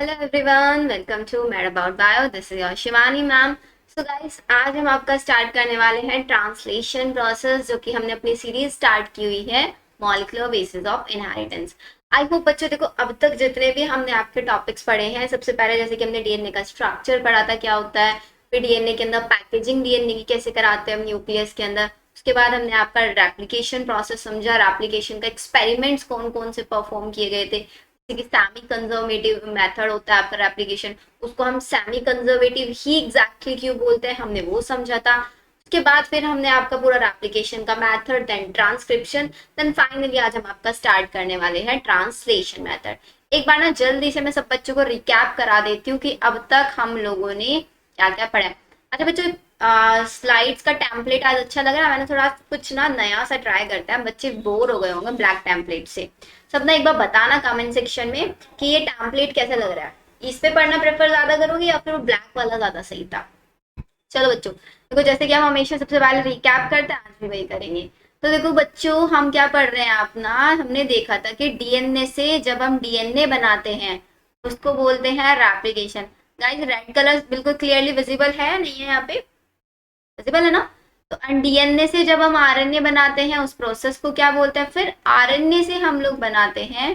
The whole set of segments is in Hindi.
Hello everyone, welcome to Mad About Bio. This is your Shivani ma'am. So guys, आज हम आपका स्टार्ट करने वाले हैं ट्रांसलेशन प्रोसेस, जो कि हमने अपनी सीरीज स्टार्ट की हुई है molecular basis of inheritance. I hope बच्चों, देखो अब तक जितने भी हमने आपके टॉपिक्स पढ़े हैं, सबसे पहले जैसे कि हमने डीएनए का स्ट्रक्चर पढ़ा था, क्या होता है, फिर डीएनए के अंदर पैकेजिंग डीएनए की कैसे कराते हैं हम न्यूक्लियस के अंदर। उसके बाद हमने आपका रेप्लिकेशन प्रोसेस समझा, रेप्लिकेशन का एक्सपेरिमेंट्स कौन कौन से परफॉर्म किए गए थे। कि सेमी कंजर्वेटिव मेथड होता है आपका एप्लीकेशन, उसको हम सेमी कंजर्वेटिव ही एग्जैक्टली क्यों बोलते हैं, हमने वो समझा था। उसके बाद फिर हमने आपका पूरा एप्लीकेशन का method, then transcription, then finally आज हम आपका स्टार्ट करने वाले हैं ट्रांसलेशन मेथड। एक बार ना जल्दी से मैं सब बच्चों को रिकैप करा देती हूँ कि अब तक हम लोगों ने क्या क्या पढ़ा है। अच्छा बच्चों, स्लाइड्स का टेम्पलेट आज अच्छा लग रहा है। मैंने थोड़ा कुछ ना नया सा ट्राई करता है, बच्चे बोर हो गए होंगे ब्लैक टेम्पलेट से। सब ना एक बार बताना कमेंट सेक्शन में कि ये टेम्पलेट कैसा लग रहा है, इस पे पढ़ना प्रेफर ज्यादा करोगे या फिर वो ब्लैक वाला ज्यादा सही था। चलो बच्चों, देखो जैसे कि हम हमेशा सबसे पहले रिकैप करते हैं, आज भी वही करेंगे। तो देखो बच्चों, हम क्या पढ़ रहे हैं अपना, हमने देखा था कि डीएनए से जब हम डीएनए बनाते हैं उसको बोलते हैं रेप्लिकेशन। गाइस, रेड कलर बिल्कुल क्लियरली विजिबल है, नहीं है यहाँ पे, विजिबल है ना। तो डीएनए से जब हम आरएनए बनाते हैं उस प्रोसेस को क्या बोलते हैं, फिर आरएनए से हम लोग बनाते हैं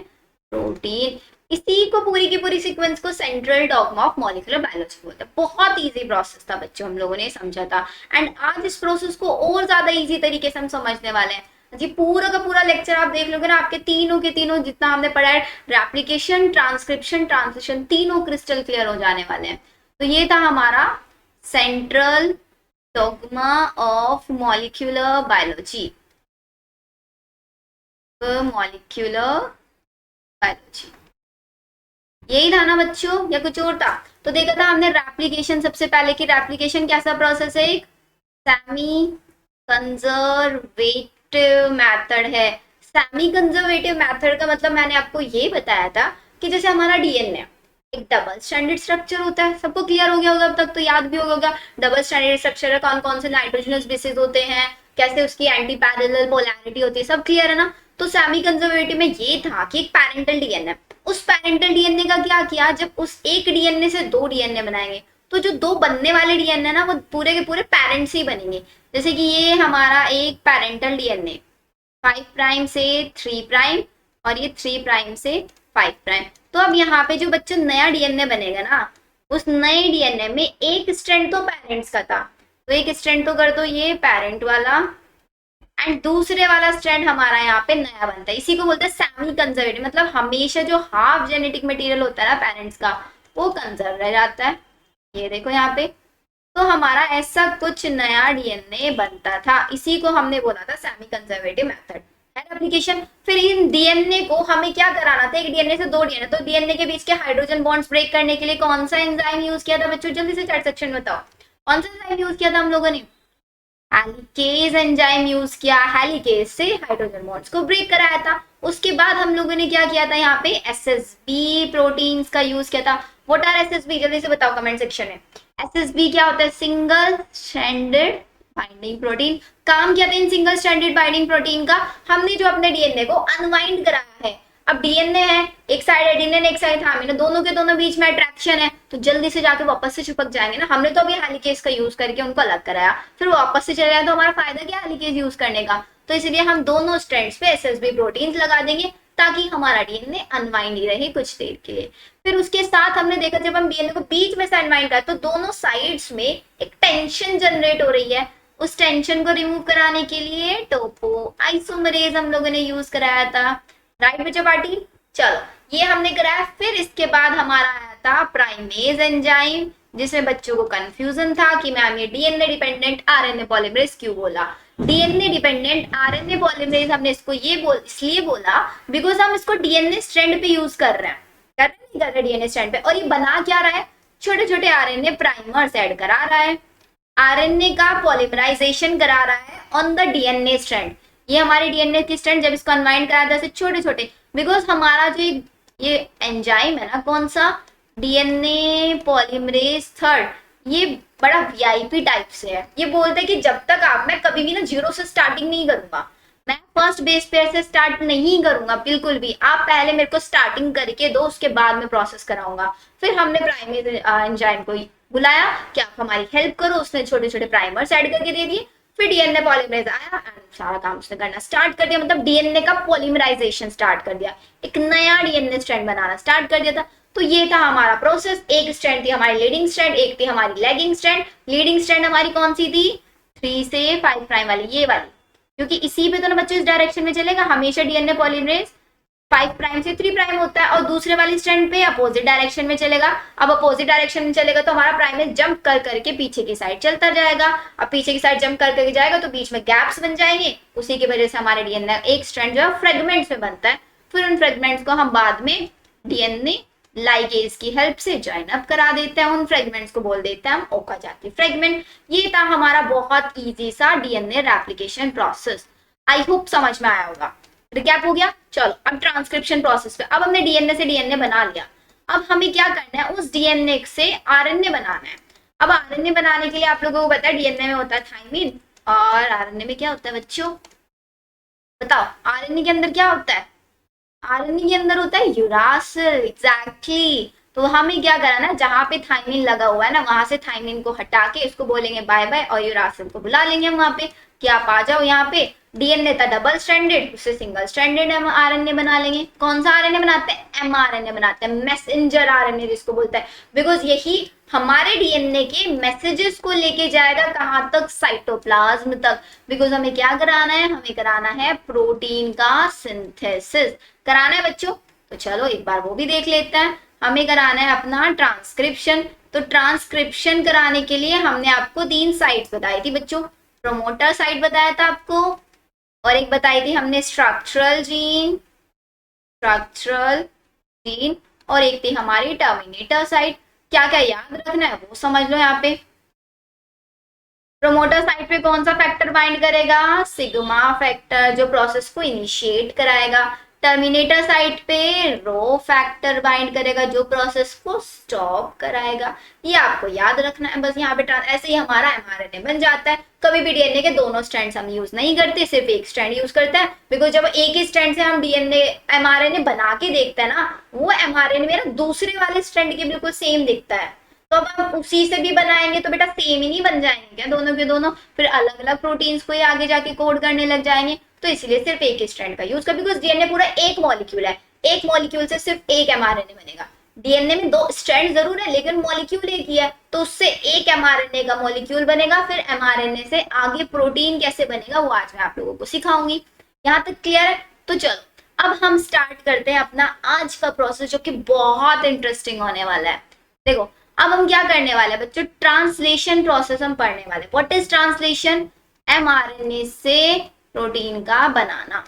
प्रोटीन। इसी को पूरी की पूरी सीक्वेंस को central dogma of molecular biology बोलते हैं। बहुत इजी प्रोसेस था बच्चों, हम लोगों ने समझा था। एंड आज इस प्रोसेस को और ज्यादा इजी तरीके से हम समझने वाले हैं जी। पूरा का पूरा लेक्चर आप देख लोगे ना, आपके तीनों के तीनों जितना हमने पढ़ा है, रेप्लिकेशन, ट्रांसक्रिप्शन, ट्रांसलेशन, तीनों क्रिस्टल क्लियर हो जाने वाले हैं। तो ये था हमारा central dogma of molecular biology, molecular biology, यही था ना बच्चों या कुछ और था। तो देखा था हमने रेप्लिकेशन सबसे पहले की, रेप्लिकेशन कैसा प्रोसेस है, एक सेमी कंजर्वेटिव मेथड है। सेमी कंजर्वेटिव मेथड का मतलब मैंने आपको ये बताया था कि जैसे हमारा डीएनए एक डबल स्टैंडर्ड स्ट्रक्चर होता है, सबको क्लियर हो गया होगा, अब तक तो याद भी होगा। डबल स्टैंडर्ड स्ट्रक्चर है, कौन कौन से नाइट्रोजनस बेसिस होते हैं, कैसे उसकी एंटी पैरेलल पोलैरिटी होती है, सब क्लियर है ना। तो सेमी कंजर्वेटिव में ये था कि एक पैरेंटल डीएनए, उस पैरेंटल डीएनए का क्या किया, जब उस एक डीएनए से दो डीएनए बनाएंगे तो जो दो बनने वाले डीएनए ना वो पूरे के पूरे पेरेंट्स ही बनेंगे। जैसे कि ये हमारा एक पैरेंटल डीएनए 5 प्राइम से 3 प्राइम, और ये 3 प्राइम से 5 प्राइम। तो अब यहाँ पे जो बच्चों नया डीएनए बनेगा ना, उस नए डीएनए में एक स्ट्रैंड तो पेरेंट्स का था, तो एक स्ट्रैंड तो कर दो ये पेरेंट वाला, एंड दूसरे वाला स्ट्रैंड हमारा यहाँ पे नया बनता है। इसी को बोलते हैं सेमी कंजर्वेटिव, मतलब हमेशा जो हाफ जेनेटिक मटेरियल होता है ना पेरेंट्स का, वो कंजर्व रह जाता है। ये देखो यहाँ पे, तो हमारा ऐसा कुछ नया डीएनए बनता था, इसी को हमने बोला था सेमी कंजर्वेटिव मेथड है एप्लीकेशन। फिर इन डीएनए को हमें क्या कराना था, एक डीएनए से दो डीएनए, तो डीएनए के बीच के हाइड्रोजन बॉन्ड्स ब्रेक करने के लिए कौन सा एंजाइम यूज किया था बच्चों, जल्दी से चैट सेक्शन में बताओ, कौन सा एंजाइम यूज किया था हम लोगों ने, हेलिकेज एंजाइम यूज किया। हेलिकेज से हाइड्रोजन बॉन्ड्स को ब्रेक कराया था। उसके बाद हम लोगों ने क्या किया था, यहाँ पे एसएसबी प्रोटीन्स का यूज किया था। व्हाट आर एसएसबी, जल्दी से बताओ कमेंट सेक्शन में। एसएसबी क्या होता है, सिंगल स्ट्रैंडेड बाइंडिंग प्रोटीन। काम किया था in single stranded binding protein का, हमने जो अपने डीएनए को अनवाइंड कराया है। अब डीएनए है, एक साइड एडिनिन एक साइड थामिन, दोनों के दोनों बीच में अट्रैक्शन है, तो जल्दी से जाके वापस से चिपक जाएंगे ना। हमने तो अभी हेलिकेज का यूज करके उनको अलग कराया, फिर वापस से चले जाए तो हमारा फायदा क्या हेलिकेज यूज करने का। तो इसलिए हम दोनों स्ट्रैंड्स पे एसएसबी प्रोटीन्स लगा देंगे, ताकि हमारा डीएनए अनवाइंड ही रहे कुछ देर के लिए। फिर उसके साथ हमने देखा, जब हम डीएनए को बीच में से अनवाइंड करा तो दोनों साइड्स में एक टेंशन जनरेट हो रही है। उस टेंशन को रिमूव कराने के लिए टोपो आइसोमरेज हम लोगों ने यूज कराया था, राइट बच्चों पार्टी। चलो ये हमने कराया। फिर इसके बाद हमारा आया था प्राइमेज एंजाइम, जिसमें बच्चों को कंफ्यूजन था कि मैम ये डीएनए डिपेंडेंट आरएनए पॉलीमरेज क्यों बोला। डीएनए डिपेंडेंट आरएनए पॉलीमरेज हमने इसको इसलिए बोला बिकॉज हम इसको डीएनए स्ट्रैंड पे यूज कर रहे हैं, नहीं कर रहे डीएनए स्ट्रैंड पे, और ये बना क्या रहा है, छोटे छोटे आरएनए प्राइमर्स ऐड करा रहा है, आरएनए का पॉलीमराइजेशन करा रहा है ऑन द डीएनए स्ट्रैंड। ये हमारे डीएनए की स्ट्रैंड जब इसको अनवाइंड करा था छोटे छोटे, बिकॉज हमारा जो ये एंजाइम है ना, कौन सा, डीएनए पॉलीमरेज थर्ड, ये बड़ा वीआईपी टाइप से है। ये बोलते हैं कि जब तक आप, मैं कभी भी ना जीरो से स्टार्टिंग नहीं करूंगा, मैं फर्स्ट बेस पेयर से स्टार्ट नहीं करूंगा बिल्कुल भी, आप पहले मेरे को स्टार्टिंग करके दो, उसके बाद में प्रोसेस कराऊंगा। फिर हमने प्राइमरी एंजाइम को बुलाया कि आप हमारी हेल्प करो, उसने छोटे छोटे प्राइमर्स ऐड करके दे दिए। फिर डीएनए पॉलीमरेज आया एंड सारा काम उसने करना स्टार्ट कर दिया, मतलब डीएनए का पॉलीमराइजेशन स्टार्ट कर दिया, एक नया डीएनए स्ट्रैंड बनाना स्टार्ट कर दिया था। तो ये था हमारा प्रोसेस। एक स्ट्रैंड थी हमारी लीडिंग स्ट्रैंड, एक थी हमारी लैगिंग स्ट्रैंड। लीडिंग स्ट्रैंड हमारी कौन सी थी, 3 से 5 प्राइम वाली, ये वाली, क्योंकि इसी पे तो ना बच्चों इस डायरेक्शन में चलेगा हमेशा। डीएनए पॉलीमरेज 5 प्राइम से 3 प्राइम होता है और दूसरे वाली स्ट्रैंड पे अपोजिट डायरेक्शन में चलेगा। अब अपोजिट डायरेक्शन में चलेगा तो हमारा प्राइमेज जंप कर करके पीछे की साइड चलता जाएगा। अब पीछे की साइड जंप कर करके जाएगा तो बीच में गैप्स बन जाएंगे, उसी की वजह से हमारे डीएनए एक स्ट्रैंड जो है फ्रेगमेंट्स में बनता है। फिर उन फ्रेगमेंट्स को हम बाद में डीएनए लाइगेज की हेल्प से ज्वाइन अप करा देते हैं, उन फ्रेगमेंट्स को बोल देते हैं हम ओकाजाकी फ्रेगमेंट। ये था हमारा बहुत इजी सा DNA replication process. I hope समझ में आया होगा। रिकैप हो गया। चलो अब ट्रांसक्रिप्शन प्रोसेस पे, अब हमने डीएनए से डीएनए बना लिया, अब हमें क्या करना है, उस डीएनए से आरएनए बनाना है। अब आरएनए बनाने के लिए आप लोगों को पता है डीएनए में होता है थाइमिन और आरएनए में क्या होता है बच्चों, बताओ आरएनए के अंदर क्या होता है, आरएनए के अंदर होता है यूरासिल, एग्जैक्टली। तो हमें क्या कराना है, जहां पे थाइमिन लगा हुआ है ना वहां से थाइमिन को हटा के इसको बोलेंगे बाय बाय और यूरासिल को बुला लेंगे हम वहां पे कि आप आ जाओ यहाँ पे। डीएनए था डबल स्ट्रैंडेड, उससे सिंगल स्ट्रैंडेड हम आरएनए बना लेंगे। कौन सा आरएनए बनाते हैं, एमआरएनए बनाते हैं, मैसेंजर आरएनए जिसको बोलते हैं, बिकॉज यही हमारे डीएनए के मैसेजेस को लेके जाएगा कहाँ तक, साइटोप्लाज्म तक। बिकॉज हमें क्या कराना है, हमें कराना है प्रोटीन का सिंथेसिस कराना है बच्चों। तो चलो एक बार वो भी देख लेते हैं। हमें कराना है अपना ट्रांसक्रिप्शन। तो ट्रांसक्रिप्शन कराने के लिए हमने आपको 3 साइट बताई थी बच्चों। प्रोमोटर साइट बताया था आपको, और एक बताई थी हमने स्ट्रक्चरल जीन, और एक थी हमारी टर्मिनेटर साइट। क्या क्या याद रखना है वो समझ लो यहाँ पे। प्रोमोटर साइट पे कौन सा फैक्टर बाइंड करेगा, सिग्मा फैक्टर जो प्रोसेस को इनिशिएट कराएगा। टर्मिनेटर साइट पे रो फैक्टर बाइंड करेगा जो प्रोसेस को स्टॉप कराएगा। ये आपको याद रखना है बस। यहाँ पे ऐसे ही हमारा एमआरएनए बन जाता है। कभी भी डीएनए के दोनों स्ट्रैंड्स हम यूज नहीं करते, सिर्फ एक स्ट्रैंड यूज करते हैं, बिकॉज जब एक ही स्ट्रैंड से हम डीएनए एमआरएनए बना के देखते हैं ना, वो एमआरएनए मेरा दूसरे वाले स्ट्रैंड के बिल्कुल सेम दिखता है। तो अब हम उसी से भी बनाएंगे तो बेटा सेम ही नहीं बन जाएंगे क्या दोनों के दोनों, फिर अलग अलग प्रोटीन्स को ही आगे जाके कोड करने लग जाएंगे। तो इसलिए सिर्फ एक ही स्ट्रैंड का यूज कर, बिकॉज डीएनए पूरा एक मॉलिक्यूल है, एक मॉलिक्यूल से सिर्फ एक एमआरएनए बनेगा। डीएनए में 2 स्ट्रैंड जरूर है लेकिन मॉलिक्यूल एक ही है, तो उससे एक एमआरएनए का मॉलिक्यूल बनेगा। फिर एमआरएनए से आगे प्रोटीन कैसे बनेगा वो आज मैं आप लोगों को सिखाऊंगी। यहाँ तक क्लियर है। तो चलो अब हम स्टार्ट करते हैं अपना आज का प्रोसेस जो कि बहुत इंटरेस्टिंग होने वाला है। देखो अब हम क्या करने वाले हैं बच्चों, ट्रांसलेशन प्रोसेस हम पढ़ने वाले। व्हाट इज ट्रांसलेशन, एमआरएनए से प्रोटीन का बनाना।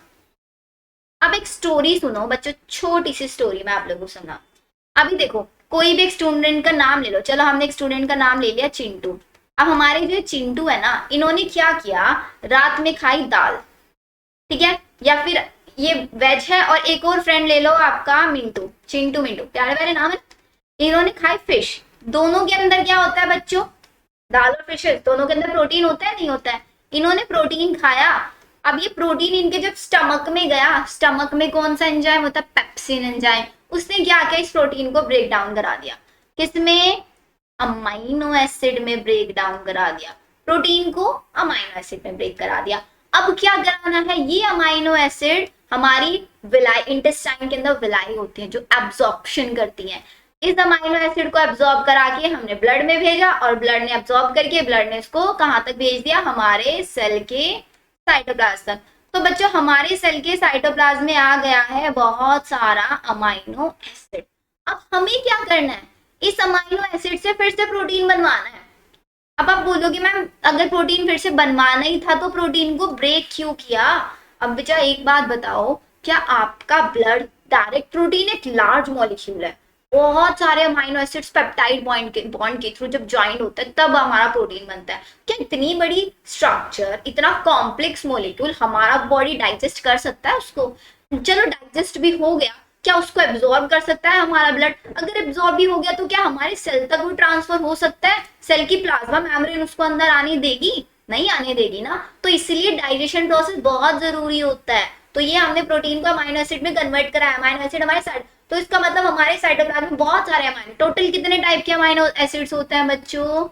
अब एक स्टोरी सुनो बच्चों, छोटी सी स्टोरी मैं आप लोगों को सुना। अभी देखो कोई भी एक स्टूडेंट का नाम ले लो, चलो हमने एक स्टूडेंट का नाम ले लिया चिंटू। अब हमारे जो चिंटू है ना, इन्होंने क्या किया, रात में खाई दाल, ठीक है, या फिर ये वेज है, और एक और फ्रेंड ले लो आपका मिंटू, चिंटू मिंटू प्यारे प्यारे नाम है। इन्होंने खाई फिश। दोनों के अंदर क्या होता है बच्चों, दाल और फिश, दोनों के अंदर प्रोटीन होता है नहीं होता है। इन्होंने प्रोटीन खाया। अब ये प्रोटीन इनके जब स्टमक में गया, स्टमक में कौन सा एंजाइम होता है, पेप्सिन एंजाइम, उसने क्या किया, इस प्रोटीन को ब्रेक डाउन करा दिया। किसमें, अमाइनो एसिड में ब्रेक डाउन करा दिया। प्रोटीन को अमाइनो एसिड में ब्रेक करा दिया। अब क्या कराना है, ये अमाइनो एसिड हमारी विलाई, इंटेस्टाइन के अंदर विलाई होती है जो एब्जॉर्प्शन करती है। इस अमाइनो एसिड को एब्जॉर्ब करा के हमने ब्लड में भेजा, और ब्लड ने एब्जॉर्ब करके ब्लड ने इसको कहाँ तक भेज दिया, हमारे सेल के साइटोप्लाज्म तक। तो बच्चों हमारे सेल के साइटोप्लाज्म में आ गया है बहुत सारा अमाइनो एसिड। अब हमें क्या करना है, इस अमाइनो एसिड से फिर से प्रोटीन बनवाना है। अब आप बोलोगे मैम अगर प्रोटीन फिर से बनवाना ही था तो प्रोटीन को ब्रेक क्यों किया। अब बेटा एक बात बताओ, क्या आपका ब्लड डायरेक्ट प्रोटीन एक लार्ज मॉलिक्यूल है, बहुत सारे अमाइनो एसिड्स पेप्टाइड बॉन्ड के थ्रू जब ज्वाइन होता है तब हमारा प्रोटीन बनता है। क्या इतनी बड़ी स्ट्रक्चर, इतना कॉम्प्लेक्स मॉलिक्यूल हमारा बॉडी डाइजेस्ट कर सकता है उसको। चलो डाइजेस्ट भी हो गया, क्या उसको एब्जॉर्ब कर सकता है हमारा ब्लड, अगर एब्जॉर्ब भी हो गया तो क्या हमारे सेल तक वो ट्रांसफर हो सकता है, सेल की प्लाज्मा मेम्ब्रेन उसको अंदर आने देगी, नहीं आने देगी ना, तो इसलिए डाइजेशन प्रोसेस बहुत जरूरी होता है। तो ये हमने प्रोटीन को अमाइनो एसिड में कन्वर्ट करा है, अमाइनो एसिड हमारे साइड, तो इसका मतलब हमारे साइटोप्लाज्म में बहुत सारे अमाइनो, टोटल कितने टाइप के अमाइनो एसिड्स होते हैं बच्चों?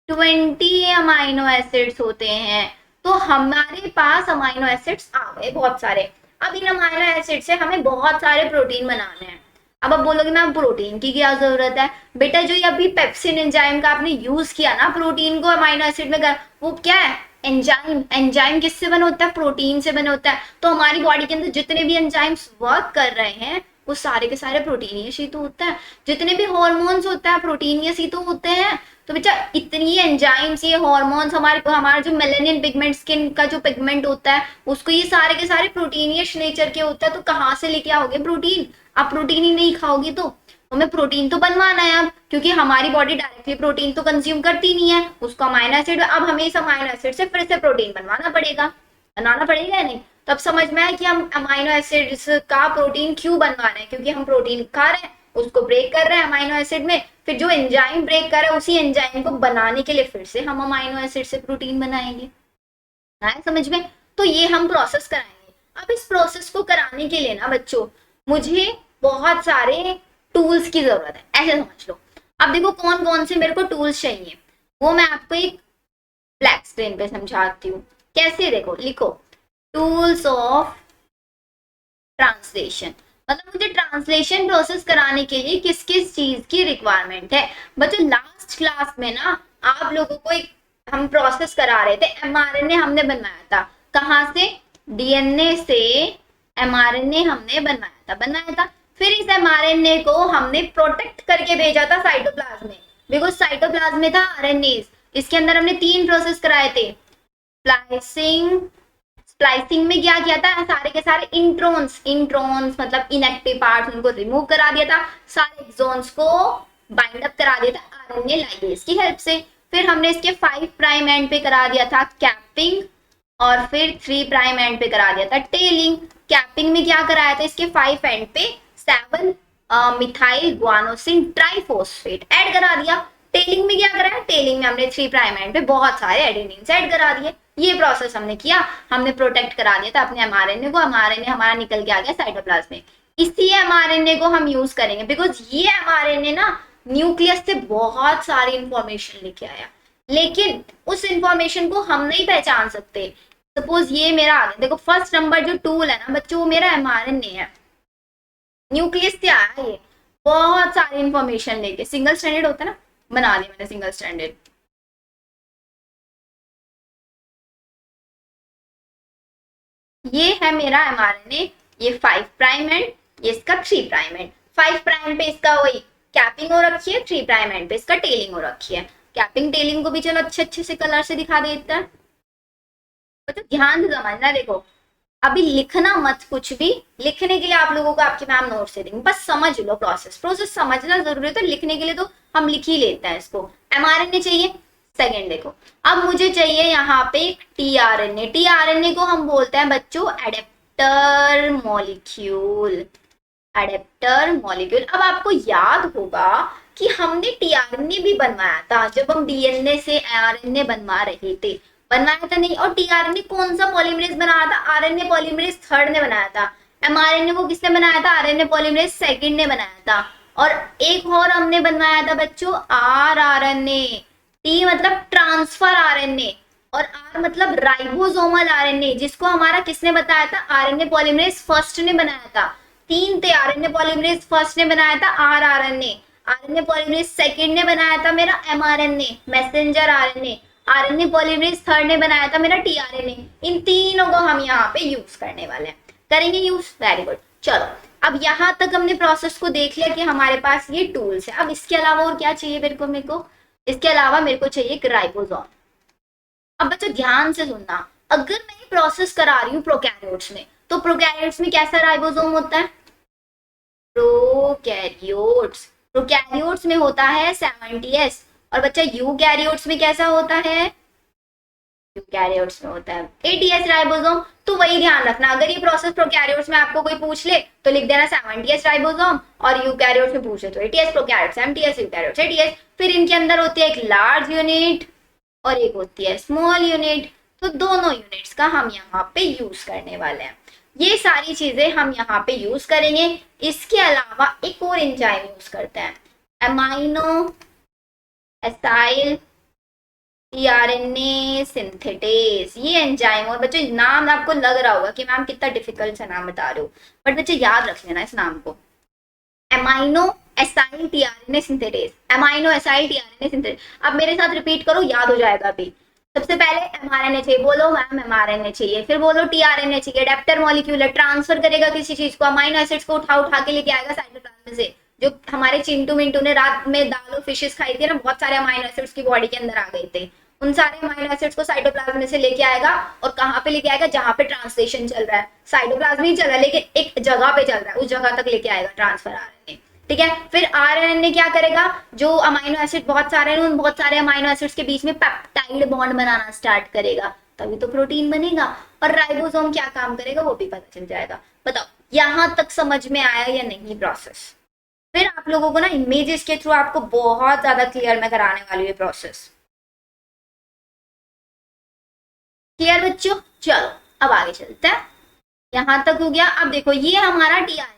20 अमाइनो एसिड्स होते हैं। तो हमारे पास अमाइनो एसिड्स आ गए बहुत सारे। अब इन अमाइनो एसिड से हमें बहुत सारे प्रोटीन बनाने हैं। अब आप बोलोगे ना प्रोटीन की क्या जरूरत है? बेटा जो ये अभी पेप्सिन एंजाइम का आपने यूज किया ना प्रोटीन को अमाइनो एसिड में कर, वो क्या है? एंजाइम। एंजाइम किससे बना होता है? प्रोटीन से बना होता है। तो हमारी बॉडी के अंदर जितने भी एंजाइम्स वर्क कर रहे हैं वो सारे के सारे प्रोटीन से तो होता है। जितने भी हॉर्मोन्स होता है प्रोटीन से तो होते हैं। तो बेटा इतनी एंजाइम्स, ये हॉर्मोन्स, हमारा जो मेलेनिन पिगमेंट, स्किन का जो पिगमेंट होता है उसको, ये सारे के सारे प्रोटीनियस नेचर के होता है। तो कहाँ से लेके आओगे प्रोटीन? आप प्रोटीन ही नहीं खाओगी तो हमें प्रोटीन तो बनवाना है अब, क्योंकि हमारी बॉडी डायरेक्टली प्रोटीन तो कंज्यूम करती नहीं है, उसको अमाइनो एसिड, अब हमें इस अमाइनो एसिड से फिर से प्रोटीन बनवाना पड़ेगा, बनाना पड़ेगा या नहीं? तो अब समझ में आया कि हम अमाइनो एसिड्स का प्रोटीन क्यों बनवा रहे हैं, क्योंकि हम प्रोटीन खा रहे हैं, उसको ब्रेक कर रहे हैं अमाइनो एसिड में, फिर जो एंजाइम ब्रेक कर रहा है उसी एंजाइम को बनाने के लिए फिर से हम अमाइनो एसिड से प्रोटीन बनाएंगे। आया समझ में? तो ये हम प्रोसेस कराएंगे। अब इस प्रोसेस को कराने के लिए ना बच्चों मुझे बहुत सारे टूल्स की जरूरत है, ऐसे समझ लो। अब देखो कौन कौन से मेरे को टूल्स चाहिए, वो मैं आपको एक ब्लैक स्क्रीन पे समझाती हूँ कैसे। देखो लिखो टूल्स ऑफ ट्रांसलेशन, मतलब मुझे ट्रांसलेशन प्रोसेस कराने के लिए किस किस चीज की रिक्वायरमेंट है। बच्चों लास्ट क्लास में ना आप लोगों को एक हम प्रोसेस करा रहे थे, एमआरएनए हमने बनवाया था। कहाँ से? डीएनए से एमआरएनए हमने बनाया था। फिर इस एमआरएनए को हमने प्रोटेक्ट करके भेजा था साइटोप्लाज्म में, बिकॉज साइटोप्लाज्म में था आरएनए। इसके अंदर हमने 3 प्रोसेस कराए थे। स्प्लाइसिंग में क्या किया था? सारे के सारे इंट्रोन्स मतलब इनएक्टिव पार्ट्स, उनको रिमूव करा दिया था, सारे एक्सोन्स को बाइंड अप करा दिया था आरएनए लाइगेज की हेल्प से। फिर हमने इसके 5 प्राइम एंड पे करा दिया था कैपिंग, और फिर 3 प्राइम एंड पे करा दिया था टेलिंग। कैपिंग में क्या कराया था? इसके 5 एंड पे 7 मिथाइल गुआनोसिन ट्राइफॉस्फेट ऐड करा दिया। टेलिंग में क्या कराया? टेलिंग में हमने 3 प्राइम एंड पे बहुत सारे एडेनिन ऐड करा दिए। ये प्रोसेस हमने किया, हमने प्रोटेक्ट करा दिया था अपने एमआरएनए को। एमआरएनए हमारा निकल के आ गया साइटोप्लाज्म में। इसी एमआरएनए को हम यूज करेंगे, बिकॉज ये एमआरएनए ना न्यूक्लियस से बहुत सारी इंफॉर्मेशन लेके आया, लेकिन उस इंफॉर्मेशन को हम नहीं पहचान सकते। सपोज ये मेरा आ गया, देखो फर्स्ट नंबर जो टूल है ना बच्चों वो मेरा एमआरएनए है, न्यूक्लियस से आया ये बहुत सारी इंफॉर्मेशन लेके। सिंगल स्ट्रैंडेड होता है ना, बना दिया मैंने सिंगल स्ट्रैंडेड। ये है मेरा एमआरएनए, ये 5 प्राइम एंड, ये इसका 3 प्राइम एंड। 5 प्राइम पे इसका वही कैपिंग हो रखी है, 3 प्राइम एंड पे इसका टेलिंग हो रखी है। कैपिंग टेलिंग को भी चलो अच्छे से कलर से दिखा देता है। तो ध्यान से समझना, देखो अभी लिखना मत कुछ भी, लिखने के लिए आप लोगों को आपकी मैम नोट से देंगे, बस समझ लो प्रोसेस समझना जरूरी है। तो लिखने के लिए तो हम लिख ही लेते हैं इसको। एमआरएनए चाहिए। सेकेंड देखो, अब मुझे चाहिए यहाँ पे एक टीआरएनए। टीआरएनए को हम बोलते हैं बच्चों एडेप्टर मॉलिक्यूल। अब आपको याद होगा कि हमने टीआरएनए भी बनवाया था जब हम डीएनए से आरएनए बनवा रहे थे, बनाया था नहीं? और टीआरएनए कौन सा पॉलीमरेज बनाया था? आरएनए पॉलीमरेज 3rd ने बनाया था। एमआरएनए को किसने बनाया था? आरएनए पॉलीमरेज 2nd ने बनाया था। और एक और हमने बनवाया था बच्चों आरआरएनए। टी मतलब ट्रांसफर आरएनए और आर मतलब राइबोसोमल आरएनए, जिसको हमारा किसने बताया था? आरएनए पॉलीमरेज 1st ने बनाया था। 3 थे, आरएनए पॉलीमरेज 1st ने बनाया था आरआरएनए, आरएनए पॉलीमरेज 2nd ने बनाया था मेरा mRNA messenger RNA, RNA polymerase 3rd ने बनाया था मेरा टीआरएनए। इन तीनों को हम यहाँ पे यूज करने वाले हैं, करेंगे यूज। Very good. चलो अब यहाँ तक हमने प्रोसेस को देख लिया कि हमारे पास ये टूल्स है। अब इसके अलावा और क्या चाहिए मेरे को इसके अलावा मेरे को चाहिए एक राइबोसोम। अब बच्चों ध्यान से सुनना, अगर मैं ये प्रोसेस करा रही हूँ प्रोकैरियोट्स में, तो प्रोकैरियोट्स में कैसा राइबोसोम होता है? प्रोकैरियोट्स में होता है 70S। और बच्चा यूकैरियोट्स में कैसा होता है? यूकैरियोट्स में होता है 80S राइबोसोम। तो वही ध्यान रखना, अगर ये प्रोसेस प्रोकैरियोट्स में आपको कोई पूछ ले तो लिख देना 70S राइबोसोम, और यूकैरियोट्स में पूछे तो 80S, prokaryotes 70S, eukaryotes 80S। फिर इनके अंदर होती है एक लार्ज यूनिट और एक होती है स्मॉल यूनिट। तो दोनों यूनिट्स का हम यहाँ पे यूज करने वाले हैं। ये सारी चीजें हम यहाँ पे यूज करेंगे। इसके अलावा एक और एंजाइम यूज करते हैं, अमाइनो एसाइल टीआरएनए सिंथेटेज। ये एंजाइम, और बच्चों नाम आपको लग रहा होगा कि मैम कितना डिफिकल्ट सा नाम बता रहे हो, बट बच्चे याद रख लेना इस नाम को, amino acyl tRNA synthetase, amino acyl tRNA synthetase. अब मेरे साथ रिपीट करो, याद हो जाएगा अभी। सबसे पहले एमआरएनए चाहिए, बोलो मैम एमआरएनए चाहिए, फिर बोलो टीआरएनए चाहिए, एडेप्टर मॉलिक्यूल है, ट्रांसफर करेगा किसी चीज को, अमाइनो एसिड्स को उठा उठा के लेके आएगा साइटोप्लाज्म से। जो हमारे चिंटू मिंटू ने रात में दाल और फिशेस खाई थी ना, बहुत सारे अमाइनो एसिड्स की बॉडी के अंदर आ गए थे, उन सारे अमाइनो एसिड्स को साइटोप्लाज्म में से लेके आएगा। और कहाँ पे लेके आएगा, जहां पे ट्रांसलेशन चल रहा है, साइटोप्लाज्म नहीं चल रहा है लेकिन एक जगह पे चल रहा है, उस जगह तक लेके आएगा ट्रांसफर आरएनए। ठीक है, फिर आरएनए क्या करेगा, जो अमाइनो एसिड बहुत सारे हैं, उन बहुत सारे अमाइनो एसिड्स के बीच में पेप्टाइड बॉन्ड बनाना स्टार्ट करेगा, तभी तो प्रोटीन बनेगा। और राइबोसोम क्या काम करेगा वो भी पता चल जाएगा। बताओ यहां तक समझ में आया या नहीं प्रोसेस? फिर आप लोगों को ना इमेजेस के थ्रू आपको बहुत ज्यादा क्लियर मैं कराने वाली हूँ प्रोसेस। क्लियर बच्चों? चलो अब आगे चलते हैं। यहां तक हो गया। अब देखो ये हमारा टीआरएनए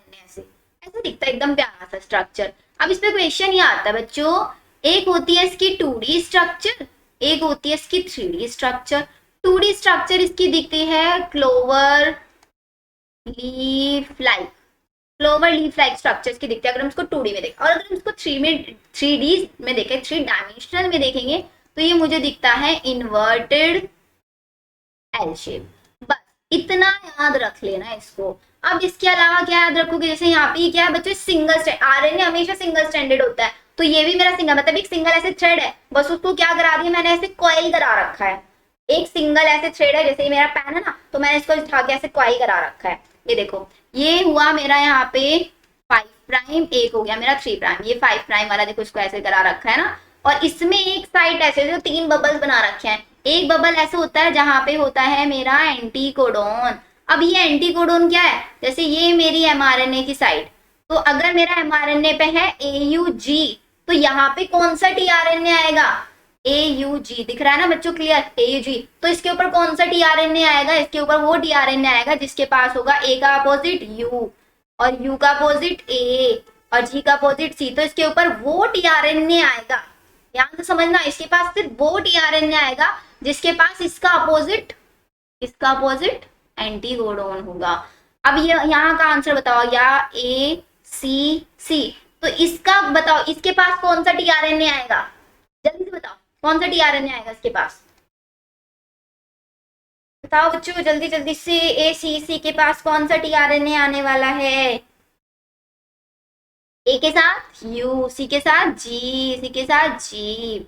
ऐसे दिखता है, एकदम प्यारा सा स्ट्रक्चर। अब इस पे क्वेश्चन ये आता है बच्चों, एक होती है इसकी 2D स्ट्रक्चर, एक होती है इसकी 3D स्ट्रक्चर। 2D स्ट्रक्चर इसकी दिखती है clover leaf like, clover leaf like structures की दिखती है अगर हम इसको 2D में देखें। और अगर हम इसको 3D में देखें, 3 डायमेंशनल में देखेंगे, तो ये मुझे दिखता है इन्वर्टेड एल शेप। बस इतना याद रख लेना इसको। अब इसके अलावा क्या याद रखोगे, जैसे यहाँ पे क्या है बच्चों, सिंगल आरएनए हमेशा सिंगल स्ट्रैंडेड होता है, तो ये भी मेरा सिंगल, मतलब एक सिंगल ऐसे थ्रेड है, बस उसको क्या करा दिया मैंने, ऐसे कॉइल करा रखा है। एक सिंगल ऐसे थ्रेड है, जैसे मेरा पेन है ना, तो मैंने इसको उठा के ऐसे कॉइल करा रखा है। ये देखो ये हुआ मेरा यहाँ पे 5 प्राइम, एक हो गया मेरा 3 प्राइम, ये 5 प्राइम वाला देखो इसको ऐसे करा रखा है ना। और इसमें एक साइड ऐसे जो 3 बबल्स बना रखे हैं, एक बबल ऐसे होता है जहां पे होता है मेरा एंटीकोडोन। अब ये एंटीकोडोन क्या है, जैसे ये मेरी एमआरएनए की साइड, तो अगर मेरा एमआरएनए पे है AUG, तो यहाँ पे कौन सा टीआरएनए आएगा, AUG। दिख रहा है ना बच्चों, क्लियर, AUG। तो इसके ऊपर कौन सा टीआरएनए आएगा, इसके ऊपर वो टीआरएनए आएगा जिसके पास होगा A का अपोजिट U, और U का अपोजिट A, और G का अपोजिट C। तो इसके ऊपर वो टीआरएनए आएगा, ध्यान से समझना, इसके पास सिर्फ वो टीआरएनए आएगा जिसके पास इसका अपोजिट एंटीकोडोन होगा। अब ये यहाँ का आंसर बताओ, या ACC, तो इसका बताओ इसके पास कौन सा टीआरएनए आएगा, जल्दी से बताओ कौन सा टीआरएनए आएगा इसके पास, बताओ बच्चों जल्दी जल्दी से। ACC के पास कौन सा टीआरएनए आने वाला है, A के साथ U, C के साथ G, C के साथ G,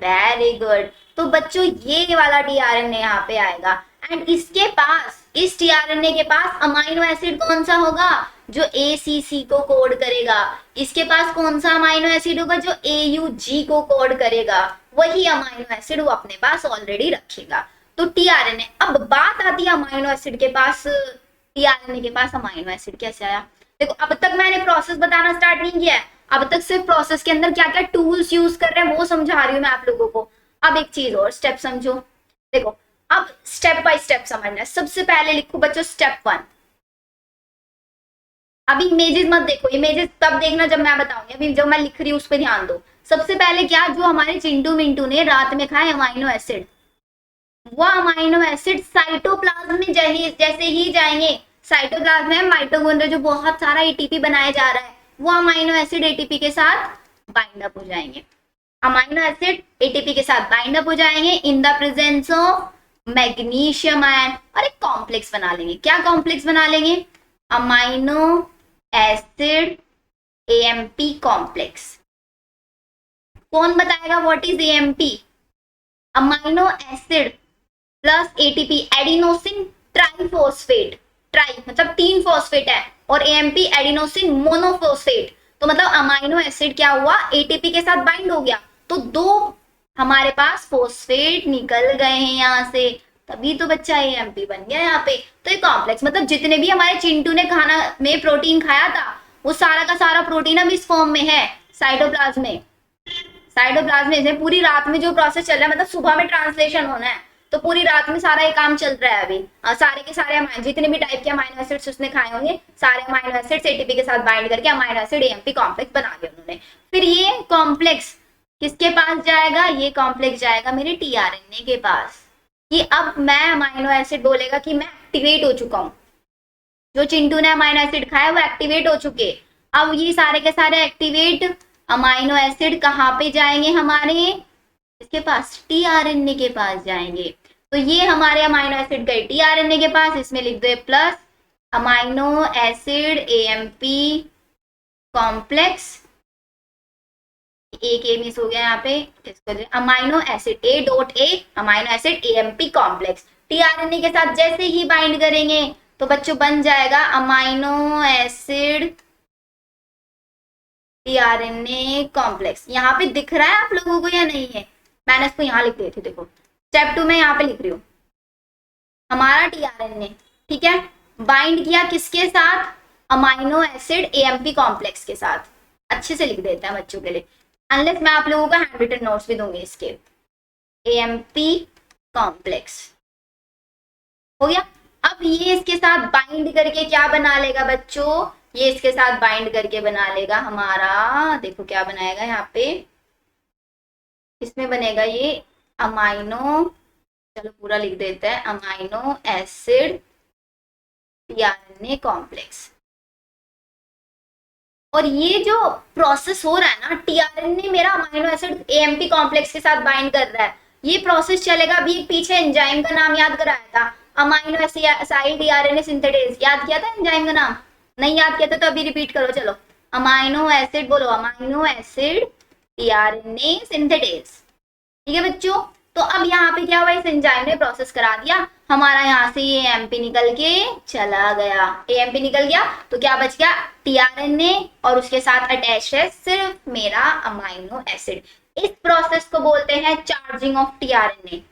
वेरी गुड। तो बच्चों ये वाला टीआरएनए यहाँ पे आएगा, एंड इसके पास, इस टीआरएनए के पास अमाइनो एसिड कौन सा होगा, जो ACC को कोड करेगा। इसके पास कौन सा अमाइनो एसिड होगा, जो AUG को कोड करेगा। वही अमाइनो एसिड वो अपने पास ऑलरेडी रखेगा। तो टीआरएनए, अब बात आती है अमाइनो एसिड के पास, टीआरएनए के पास अमाइनो एसिड कैसे आया। देखो अब तक मैंने प्रोसेस बताना स्टार्ट नहीं किया है, अब तक सिर्फ प्रोसेस के अंदर क्या क्या टूल्स यूज कर रहे हैं वो समझा रही हूँ मैं आप लोगों को। अब एक चीज और स्टेप समझो, देखो अब स्टेप बाय स्टेप समझना है। सबसे पहले लिखो बच्चों स्टेप 1। अभी इमेजेस मत देखो, इमेजेस तब देखना जब मैं बताऊंगी, अभी जो मैं लिख रही हूँ उस पर ध्यान दो। सबसे पहले क्या, जो हमारे चिंटू मिंटू ने रात में खाए अमाइनो एसिड, वो अमाइनो एसिड साइटोप्लाज्म में जैसे ही जाएंगे, साइटोप्लाज्म में माइटोकॉन्ड्रिया जो बहुत सारा एटीपी बनाया जा रहा है, वो अमाइनो एसिड एटीपी के साथ बाइंड अप हो जाएंगे। अमाइनो एसिड एटीपी के साथ बाइंड अप हो जाएंगे in the presence of magnesium ion, और एक कॉम्प्लेक्स बना लेंगे। क्या कॉम्प्लेक्स बना लेंगे, अमाइनो एसिड AMP कॉम्प्लेक्स। कौन बताएगा what is AMP, amino acid plus ATP, adenosine triphosphate, try मतलब 3 फॉस्फेट है, और AMP एडिनोसिन मोनोफॉस्फेट। तो मतलब अमाइनो एसिड क्या हुआ, ATP के साथ बाइंड हो गया, तो 2 हमारे पास फॉस्फेट निकल गए हैं यहाँ से, तभी तो बच्चा AMP बन गया यहाँ पे। तो ये कॉम्प्लेक्स मतलब जितने भी हमारे चिंटू ने खाना में प्रोटीन खाया था, वो सारा का सारा प्रोटीन अब इस फॉर्म में है साइटोप्लाज्म में। साइटोप्लाज्म में जैसे पूरी रात में जो प्रोसेस चल रहा है, मतलब सुबह में ट्रांसलेशन होना है तो पूरी रात में सारा ये काम चल रहा है अभी। सारे के सारे अमाइनो, जितने भी टाइप के अमाइनो एसिड्स उसने खाए होंगे, सारे अमाइनो एसिड्स एटीपी के साथ बाइंड करके अमाइनो एसिड एएमपी कॉम्प्लेक्स बना दिया उन्होंने। फिर ये कॉम्प्लेक्स किसके पास जाएगा, ये कॉम्प्लेक्स जाएगा मेरे टीआरएनए के पास। कि अब मैं अमाइनो एसिड बोलेगा कि मैं एक्टिवेट हो चुका हूँ, जो चिंटू ने अमाइनो एसिड खाया वो एक्टिवेट हो चुके। अब ये सारे के सारे एक्टिवेट अमाइनो एसिड कहाँ पे जाएंगे, हमारे इसके पास टीआरएनए के पास जाएंगे। तो ये हमारे अमाइनो एसिड गए टीआरएनए के पास, इसमें लिख दो plus amino acid AMP complex, एक ए मिस हो गया यहाँ पे, इसको amino acid A dot A amino acid AMP complex. TRNA के साथ जैसे ही बाइंड करेंगे तो बच्चों बन जाएगा अमाइनो एसिड टीआरएनए कॉम्प्लेक्स। यहाँ पे दिख रहा है आप लोगों को या नहीं है, मैंने इसको यहाँ लिख दी थी, देखो स्टेप 2 में यहाँ पे लिख रही हूँ हमारा टीआरएनए, ठीक है, बाइंड किया किसके साथ, अमाइनो एसिड एएमपी कॉम्प्लेक्स के साथ। अच्छे से लिख देते हैं बच्चों के लिए, अनलेस मैं आप लोगों को हैंड रिटन नोट्स भी दूंगी इसके। एएमपी कॉम्प्लेक्स हो गया। अब ये इसके साथ बाइंड करके क्या बना लेगा बच्चों, ये इसके साथ बाइंड करके बना लेगा हमारा, देखो क्या बनाएगा यहाँ पे, इसमें बनेगा ये अमाइनो, चलो पूरा लिख देते हैं, अमाइनो एसिड टीआरएनए कॉम्प्लेक्स। और ये जो प्रोसेस हो रहा है ना, टीआरएनए मेरा अमाइनो एसिड एएमपी कॉम्प्लेक्स के साथ बाइंड कर रहा है, ये प्रोसेस चलेगा। अभी एक पीछे एंजाइम का नाम याद कराया था, अमाइनो एसिड डीआरएनए सिंथेटेज, याद किया था एंजाइम का नाम, नहीं याद किया था तो अभी रिपीट करो, चलो अमाइनो एसिड बोलो, अमाइनो एसिड डीआरएनए सिंथेटेज, ठीक है बच्चों। तो अब यहाँ पे क्या हुआ, इस एंजाइम ने प्रोसेस करा दिया, हमारा यहाँ से ये एएमपी निकल के चला गया, एएमपी निकल गया तो क्या बच गया, टीआरएनए और उसके साथ अटैच है सिर्फ मेरा अमाइनो एसिड। इस प्रोसेस को बोलते हैं charging of tRNA.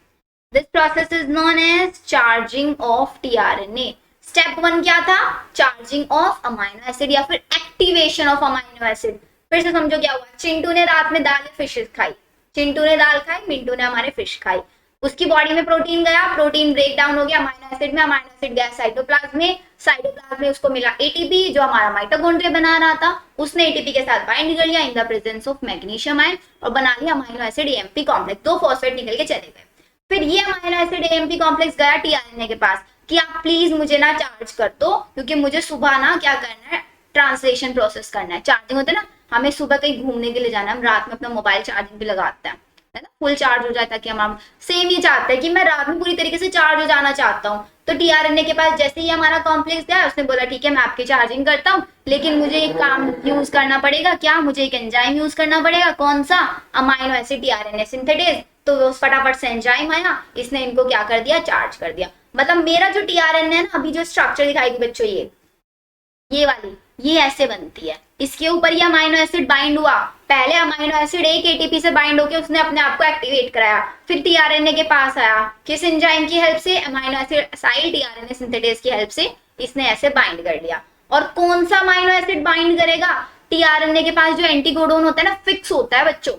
This process is known as charging of tRNA. Step 1 क्या था, चार्जिंग ऑफ अमाइनो एसिड या फिर एक्टिवेशन ऑफ अमाइनो एसिड। फिर से समझो क्या हुआ, चिंटू ने रात में दाल फिश खाई, चिंटू ने दाल खाई, मिंटू ने हमारे फिश खाई, उसकी बॉडी में प्रोटीन गया, प्रोटीन ब्रेक डाउन हो गया अमाइनो एसिड में, अमाइनो एसिड गया साइटोप्लाज्म में, साइटोप्लाज्म में उसको मिला एटीपी जो हमारा माइटोकॉन्ड्रिया बना रहा था, उसने एटीपी के साथ बाइंड कर लिया in the presence of magnesium ion और बना लिया amino acid AMP complex, 2 phosphate निकल के चले गए। फिर ये अमाइनो एसिड एएमपी कॉम्प्लेक्स गया टीआरएनए के पास कि आप प्लीज मुझे ना चार्ज कर दो, क्योंकि मुझे सुबह ना क्या करना है, ट्रांसलेशन प्रोसेस करना है। चार्जिंग होता है ना, हमें सुबह कहीं घूमने के लिए जाना है, हम रात में अपना मोबाइल चार्जिंग पे लगाते हैं, है ना, फुल चार्ज हो जाता है कि हम सेम ही चाहते हैं कि मैं रात में पूरी तरीके से चार्ज हो जाना चाहता हूँ। तो टीआरएनए के पास जैसे ही हमारा कॉम्प्लेक्स गया, उसने बोला ठीक है मैं आपकी चार्जिंग करता हूँ, लेकिन मुझे एक काम यूज करना पड़ेगा, क्या, मुझे एक एंजाइम यूज करना पड़ेगा, कौन सा, अमाइनो एसिड टीआरएनए सिंथेटेज। तो वो फटाफट से एंजाइम आया, इसने इनको क्या कर दिया, चार्ज कर दिया। मतलब मेरा जो टीआरएनए है ना, अभी जो स्ट्रक्चर दिखाएगी बच्चों, ये वाली, ये ऐसे बनती है, इसके ऊपर ये अमाइनो एसिड बाइंड हुआ, पहले अमाइनो एसिड एक एटीपी से बाइंड होकर उसने अपने आप को एक्टिवेट कराया, फिर टीआरएनए के पास आया, किस एंजाइम की हेल्प से, amino acid side tRNA synthetase की हेल्प से इसने ऐसे बाइंड कर लिया। और कौन सा अमाइनो एसिड बाइंड करेगा, टीआरएनए के पास जो एंटीकोडोन होता है ना, फिक्स होता है बच्चों।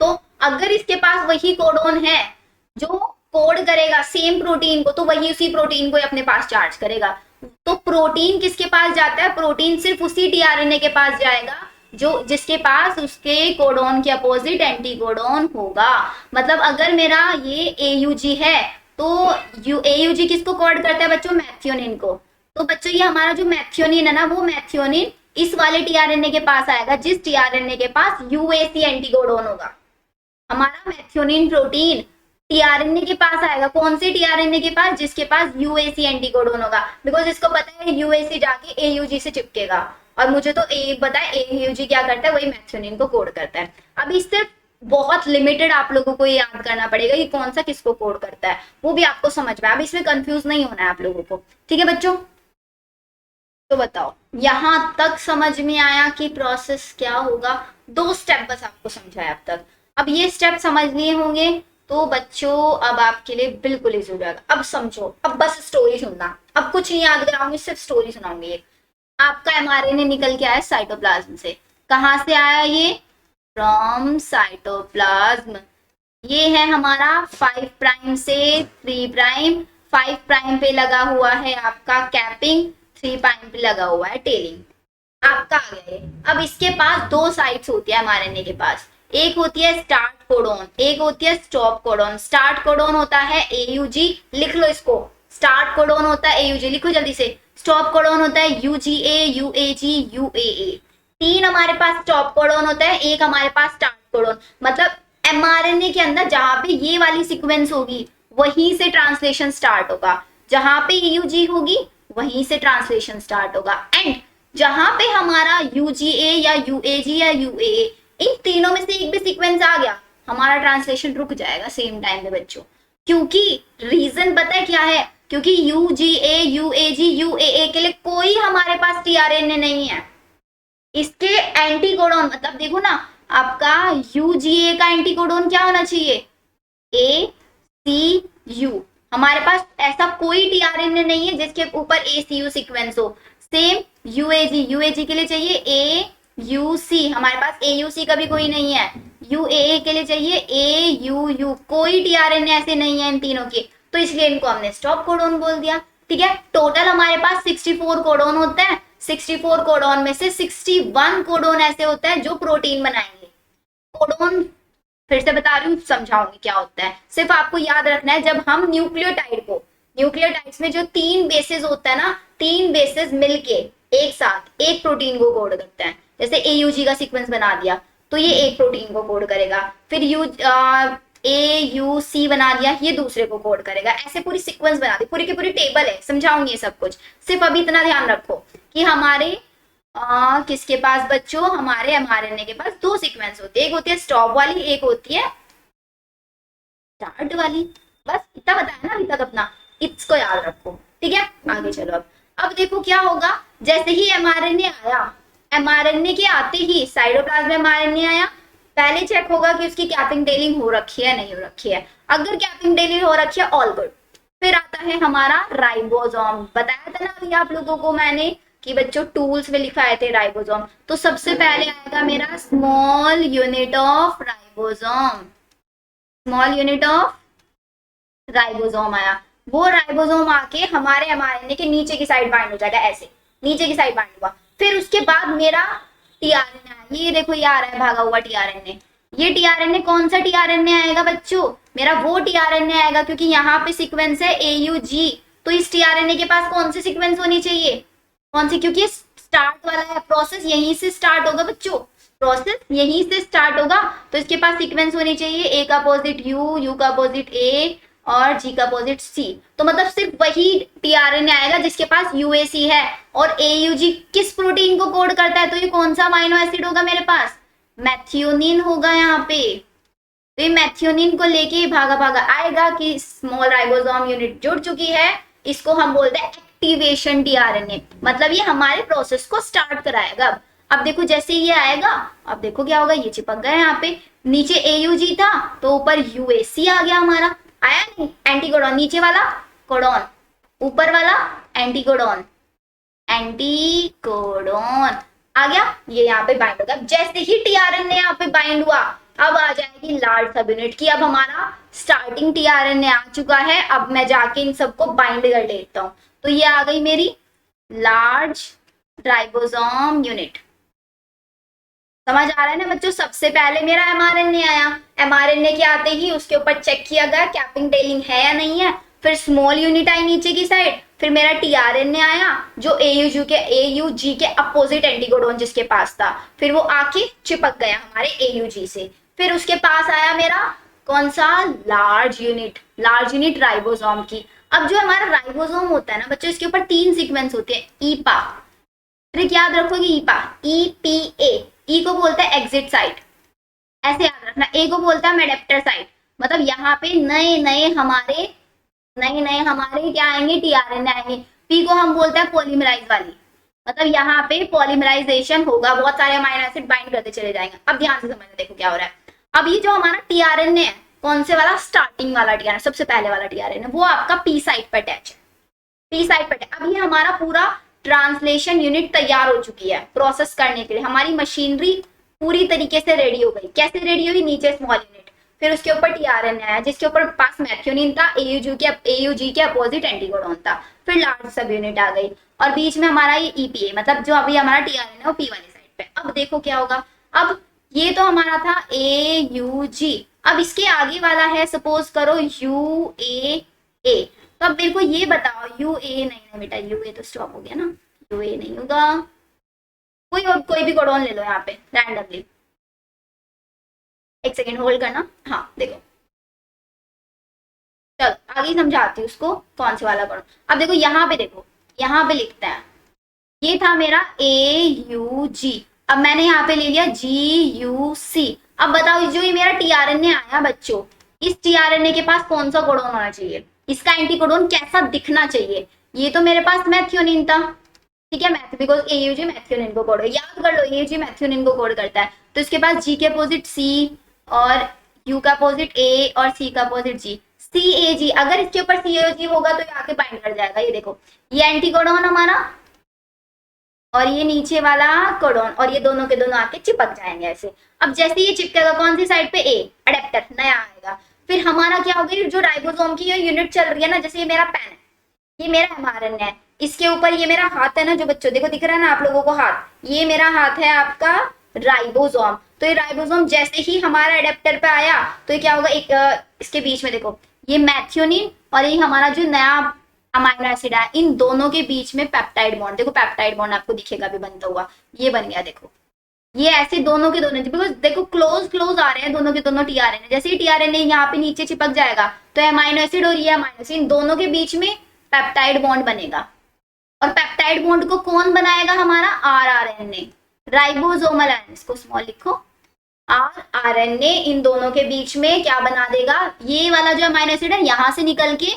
तो अगर इसके पास वही कोडोन है जो कोड करेगा सेम प्रोटीन को, तो वही उसी प्रोटीन को अपने पास चार्ज करेगा। तो प्रोटीन किसके पास जाता है, प्रोटीन सिर्फ उसी टीआरएनए के पास जाएगा जो जिसके पास उसके कोडोन के अपोजिट एंटीकोडोन होगा। मतलब अगर मेरा ये AUG है तो AUG किसको कोड करता है बच्चों, मैथियोनिन को। तो बच्चों ये हमारा जो मैथियोनिन है ना, वो मैथियोनिन इस वाले टीआरएनए के पास आएगा जिस टीआरएनए के पास UAC एंटीकोडोन होगा। हमारा मैथियोनिन प्रोटीन टीआरएनए के पास आएगा, कौन से टीआरएनए के पास, जिसके पास UAC एंटीकोडोन होगा, बिकॉज इसको पता है UAC जाके AUG से चिपकेगा, और मुझे तो पता है AUG क्या करता है, वही मैथियोनिन को कोड करता है। अब इससे बहुत लिमिटेड आप लोगों को ये याद करना पड़ेगा कि कौन सा किसको कोड करता है, वो भी आपको समझ में। अब इसमें कंफ्यूज नहीं होना है आप लोगों को, ठीक है बच्चों। तो बताओ यहां तक समझ में आया कि प्रोसेस क्या होगा, 2 स्टेप बस आपको समझाया अब तक। अब ये स्टेप समझ लिए होंगे तो बच्चों अब आपके लिए बिल्कुल इजी हो जाएगा। अब समझो, अब बस स्टोरी सुनना, अब कुछ नहीं याद कराऊंगी, सिर्फ स्टोरी सुनाऊंगी। एक आपका एमआरएनए निकल के आया साइटोप्लाज्म से, कहाँ से आया ये, फ्रॉम साइटोप्लाज्म। ये है हमारा 5 प्राइम से 3 प्राइम, 5 प्राइम पे लगा हुआ है आपका कैपिंग, 3 प्राइम पे लगा हुआ है टेलिंग। आपका आ गया ये। अब इसके पास दो साइट्स होती है mRNA के पास, एक होती है स्टार्ट कोडोन, एक होती है स्टॉप कोडोन। स्टार्ट कोडोन होता है AUG, लिख लो इसको, स्टार्ट कोडोन होता है AUG, लिखो जल्दी से। स्टॉप कोडोन होता है UGA, UAG, UAA। तीन हमारे पास स्टॉप कोडोन होता है, एक हमारे पास स्टार्ट कोडोन। मतलब mRNA के अंदर जहां पे ये वाली सीक्वेंस होगी वहीं से ट्रांसलेशन स्टार्ट होगा, जहां पे AUG होगी वहीं से ट्रांसलेशन स्टार्ट होगा। एंड जहां पे हमारा UGA या UAG या UAA, इन तीनों में से एक भी सीक्वेंस आ गया, हमारा ट्रांसलेशन रुक जाएगा सेम टाइम पे बच्चों। क्योंकि रीजन पता है क्या है? क्योंकि UGA, UAG, UAA के लिए कोई हमारे पास tRNA नहीं है। इसके एंटीकोडॉन, मतलब देखो ना, आपका UGA का एंटीकोडॉन क्या होना चाहिए? ACU। हमारे पास ऐसा कोई tRNA नहीं है जिसके ऊपर ACU सीक्वेंस हो। सेम UAG के लिए चाहिए AUC, हमारे पास AUC का भी कोई नहीं है। UAA के लिए चाहिए AUU, कोई tRNA ऐसे नहीं है इन तीनों के, तो इसलिए इनको हमने स्टॉप कोडॉन बोल दिया। ठीक है, टोटल हमारे पास 64 कोडॉन होता है। 64 कोडॉन में से 61 कोडॉन ऐसे होता है जो प्रोटीन बनाएंगे। कोडॉन फिर से बता रही हूँ, समझाऊंगी क्या होता है। सिर्फ आपको याद रखना है, जब हम न्यूक्लियोटाइड को, न्यूक्लियोटाइड्स में जो 3 बेसेस होता है ना, 3 बेसेस मिलके एक साथ एक प्रोटीन को कोड करते हैं। जैसे AUG का सीक्वेंस बना दिया तो ये एक प्रोटीन को कोड करेगा, फिर AUC बना दिया, ये दूसरे को कोड करेगा। ऐसे पूरी सीक्वेंस बना दी, पूरी की पूरी टेबल है, समझाऊंगी ये सब कुछ। सिर्फ अभी इतना ध्यान रखो कि हमारे किसके पास बच्चों, हमारे mRNA के पास 2 सीक्वेंस होती है, एक होती है स्टॉप वाली, एक होती है स्टार्ट वाली। बस इतना बताया ना अभी तक अपना, इसको याद रखो। ठीक है, आगे चलो। अब देखो क्या होगा, जैसे ही mRNA आया, mRNA के आते ही साइटोप्लाज्म में mRNA आया, पहले चेक होगा कि उसकी कैपिंग टेलिंग हो रखी है नहीं हो रखी है। अगर कैपिंग टेलिंग हो रखी है, ऑल गुड। फिर आता है हमारा राइबोसोम। बताया था ना अभी आप लोगों को मैंने कि बच्चों टूल्स में लिखाए थे राइबोसोम। तो सबसे पहले आएगा मेरा small unit of ribosome. Small unit of ribosome आया, वो राइबोसोम आके हमारे mRNA के नीचे की साइड बाइंड हो जाएगा, ऐसे नीचे की साइड बाइंड हुआ। फिर उसके बाद मेरा tRNA आया, ये देखो ये आ रहा है भागा हुआ tRNA। ये tRNA कौन सा tRNA आएगा बच्चों? मेरा वो tRNA आएगा, क्योंकि यहाँ पे सीक्वेंस है AUG, तो इस tRNA के पास कौन सी सीक्वेंस होनी चाहिए? कौन सी? क्योंकि स्टार्ट वाला है, प्रोसेस यहीं से स्टार्ट होगा बच्चों, प्रोसेस यहीं से स्टार्ट होगा, तो इसके पास सीक्वेंस होनी चाहिए A का अपोजिट U, U का अपोजिट A और G का अपोजिट C। तो मतलब सिर्फ वही tRNA आएगा जिसके पास UAC है। और AUG किस प्रोटीन को कोड करता है? तो ये कौन सा अमाइनो एसिड होगा मेरे पास? मैथियोनिन होगा यहाँ पे। तो ये मैथियोनिन को लेके भागा भागा आएगा कि स्मॉल राइबोसोम यूनिट जुड़ चुकी है, इसको हम बोलते हैं एक्टिवेशन tRNA। मतलब ये हमारे प्रोसेस को स्टार्ट कराएगा। अब देखो जैसे ये आएगा, अब देखो क्या होगा, ये चिपक गया यहाँ पे। नीचे AUG था तो ऊपर UAC आ गया हमारा, आया नहीं? एंटीकोडॉन, नीचे वाला कोडॉन, ऊपर वाला एंटीकोडॉन, एंटीकोडॉन आ गया, ये यहाँ पे बाइंड होगा। जैसे ही tRNA यहाँ पे बाइंड हुआ, अब आ जाएगी लार्ज सब यूनिट की। अब हमारा स्टार्टिंग tRNA आ चुका है, अब मैं जाके इन सबको बाइंड कर लेता हूँ। तो ये आ गई मेरी लार्ज राइबोसोम यूनिट। समझ आ रहा है ना बच्चों? सबसे पहले मेरा mRNA आया, mRNA के आते ही उसके ऊपर चेक किया गया कैपिंग टेलिंग है या नहीं है। फिर स्मॉल यूनिट आई नीचे की साइड, फिर मेरा tRNA आया जो AUG के अपोजिट एंटीकोडॉन जिसके पास था, फिर वो आके चिपक गया हमारे AUG से। फिर उसके पास आया मेरा कौन सा? लार्ज यूनिट राइबोसोम की। अब जो हमारा राइबोसोम होता है ना बच्चों, इसके ऊपर 3 सीक्वेंस होते हैं, ईपा। ट्रिक याद रखोगे, ईपा, EPA। ई को बोलता है एग्जिट साइट, ऐसे याद रखना। ए को बोलता है मेडेप्टर साइट। मतलब यहाँ पे नए नए हमारे क्या आएंगे? tRNA आएंगे। पी को हम बोलते हैं पॉलीमराइज वाली, मतलब यहाँ पे पॉलीमराइजेशन होगा, बहुत सारे अमाइनो एसिड बाइंड करते चले जाएंगे। अब ध्यान से समझना, देखो क्या हो रहा है। अब ये जो हमारा tRNA है, कौन से वाला? स्टार्टिंग वाला tRNA, सबसे पहले वाला tRNA, वो आपका पी साइट पर अटैच है, पी साइट पर। अब ये हमारा पूरा ट्रांसलेशन यूनिट तैयार हो चुकी है प्रोसेस करने के लिए, हमारी मशीनरी पूरी तरीके से रेडी हो गई। कैसे रेडी हुई? नीचे स्मॉल यूनिट, फिर उसके ऊपर टीआरएनए आया जिसके ऊपर पास मैथ्योनिन था, एयूजी के अपोजिट एंटीकोडॉन था, फिर लार्ज सब यूनिट आ गई और बीच में हमारा ये ईपीए, मतलब जो अभी हमारा टीआरएनए है वो पी वाली साइड पे। अब देखो क्या होगा, अब ये तो हमारा था एयूजी, अब इसके आगे वाला है सपोज करो यूएए। तो अब मेरे को ये बताओ, यूए नहीं बेटा, यूए तो स्टॉप हो गया ना, यूए नहीं होगा, कोई और कोई भी कोडॉन ले लो यहाँ पे रैंडमली। एक सेकेंड होल्ड करना। हाँ देखो, चलो आगे समझाती हूँ उसको कौन से वाला कोडॉन। अब देखो यहाँ पे, देखो यहाँ पे लिखते हैं, ये था मेरा AUG, अब मैंने यहाँ पे ले लिया GUC। अब बताओ जो ये मेरा टीआरएनए आया बच्चों, इस टीआरएनए के पास कौन सा कोडॉन होना चाहिए, इसका एंटीकोडॉन कैसा दिखना चाहिए? ये तो मेरे पास मैथ्योनिन था, ठीक है, मैथ, बिकॉज AUG मैथ्योनिन को कोड, याद कर लो AUG मैथ्योनिन को कोड करता है। तो इसके पास G के अपोजिट C और U का अपोजिट A और C का अपोजिट G, CAG। अगर इसके ऊपर CAG होगा तो ये आके बाइंड कर जाएगा। ये देखो ये एंटीकोडॉन हमारा और ये नीचे वाला कोडॉन, और ये दोनों के दोनों आके चिपक जाएंगे ऐसे। अब जैसे ये चिपकेगा कौन सी साइड पे? ए, अडेप्टर नया आएगा। फिर हमारा क्या होगा, जो राइबोसोम की ये यूनिट चल रही है ना, जैसे ये मेरा पेन है, ये मेरा mRNA है, इसके ऊपर ये मेरा हाथ है ना, जो बच्चों देखो दिख रहा है ना आप लोगों को हाथ, ये मेरा हाथ है आपका राइबोसोम। तो ये राइबोसोम जैसे ही हमारा एडेप्टर पे आया तो ये क्या होगा, एक इसके बीच में देखो ये मैथ्योनिन और ये हमारा जो नया अमाइनो एसिड है, इन दोनों के बीच में पेप्टाइड बॉन्ड, देखो पेप्टाइड बॉन्ड आपको दिखेगा भी बनता हुआ, ये बन गया। देखो ये ऐसे दोनों के दोनों, बिकॉज देखो क्लोज क्लोज आ रहे हैं दोनों के दोनों टीआरएनए, जैसे ही टीआरएनए यहाँ पे नीचे चिपक जाएगा तो अमाइनो एसिड और ये अमाइनो एसिड, इन दोनों के बीच में पेप्टाइड बॉन्ड बनेगा। और पेप्टाइड बॉन्ड को कौन बनाएगा? हमारा आरआरएनए, राइबोसोमल आरएनए, इसको स्मॉल लिखो, आरआरएनए इन दोनों के बीच में क्या बना देगा, ये वाला जो अमाइनो एसिड है यहाँ से निकल के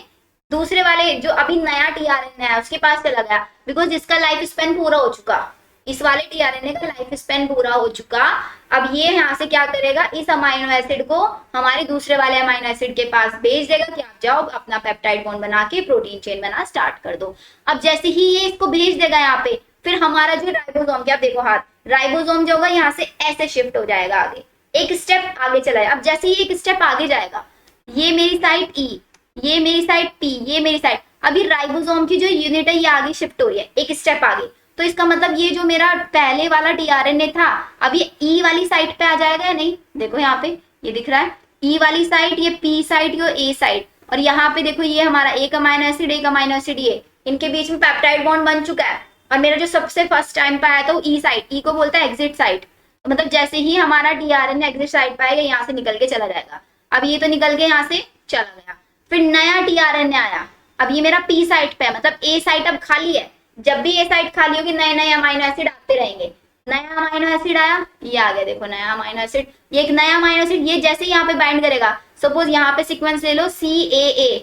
दूसरे वाले जो अभी नया टीआरएनए है उसके पास चला गया, बिकॉज इसका लाइफ स्पेन पूरा हो चुका, इस वाले टीआरएनए का लाइफ स्पेन पूरा हो चुका। अब ये यहाँ से क्या करेगा, इस अमाइनो एसिड को हमारे दूसरे वाले अमाइनो एसिड के पास भेज देगा कि आप जाओ अपना पेप्टाइड बॉन्ड बना के प्रोटीन चेन बना स्टार्ट कर दो। अब जैसे ही ये इसको भेज देगा यहाँ पे, फिर हमारा जो राइबोसोम, क्या आप देखो हाथ, राइबोसोम जो होगा यहाँ से ऐसे शिफ्ट हो जाएगा आगे, एक स्टेप आगे चला जाएगा। अब जैसे ही एक स्टेप आगे जाएगा, ये मेरी साइड E, ये मेरी साइड P, ये मेरी साइड, अभी राइबोसोम की जो यूनिट है ये आगे शिफ्ट हो रही है एक स्टेप आगे। तो इसका मतलब ये जो मेरा पहले वाला टीआरएनए था अब ये E वाली साइड पे आ जाएगा या नहीं? देखो यहाँ पे ये दिख रहा है E वाली साइड, ये P साइड, ये A साइड, और यहाँ पे देखो ये हमारा एक अमाइनो एसिड, ये इनके बीच में पेप्टाइड बॉन्ड बन चुका है। और मेरा जो सबसे फर्स्ट टाइम पे आया था वो E साइड, E को बोलता है एग्जिट साइड, तो मतलब जैसे ही हमारा टीआरएनए एग्जिट साइड पे आएगा यहाँ से निकल के चला जाएगा। अब ये तो निकल के यहाँ से चला गया, फिर नया टीआरएनए आया, अब ये मेरा P साइड पे है, मतलब A साइड अब खाली है। जब भी ये साइड खाली होगी नए नए अमाइनो एसिड आते रहेंगे। नया अमाइनो एसिड आया, ये आ गया, देखो नया अमाइनो एसिड, ये एक नया अमाइनो एसिड, ये जैसे ही यहाँ पे बाइंड करेगा, सपोज यहाँ पे सीक्वेंस ले लो CAA,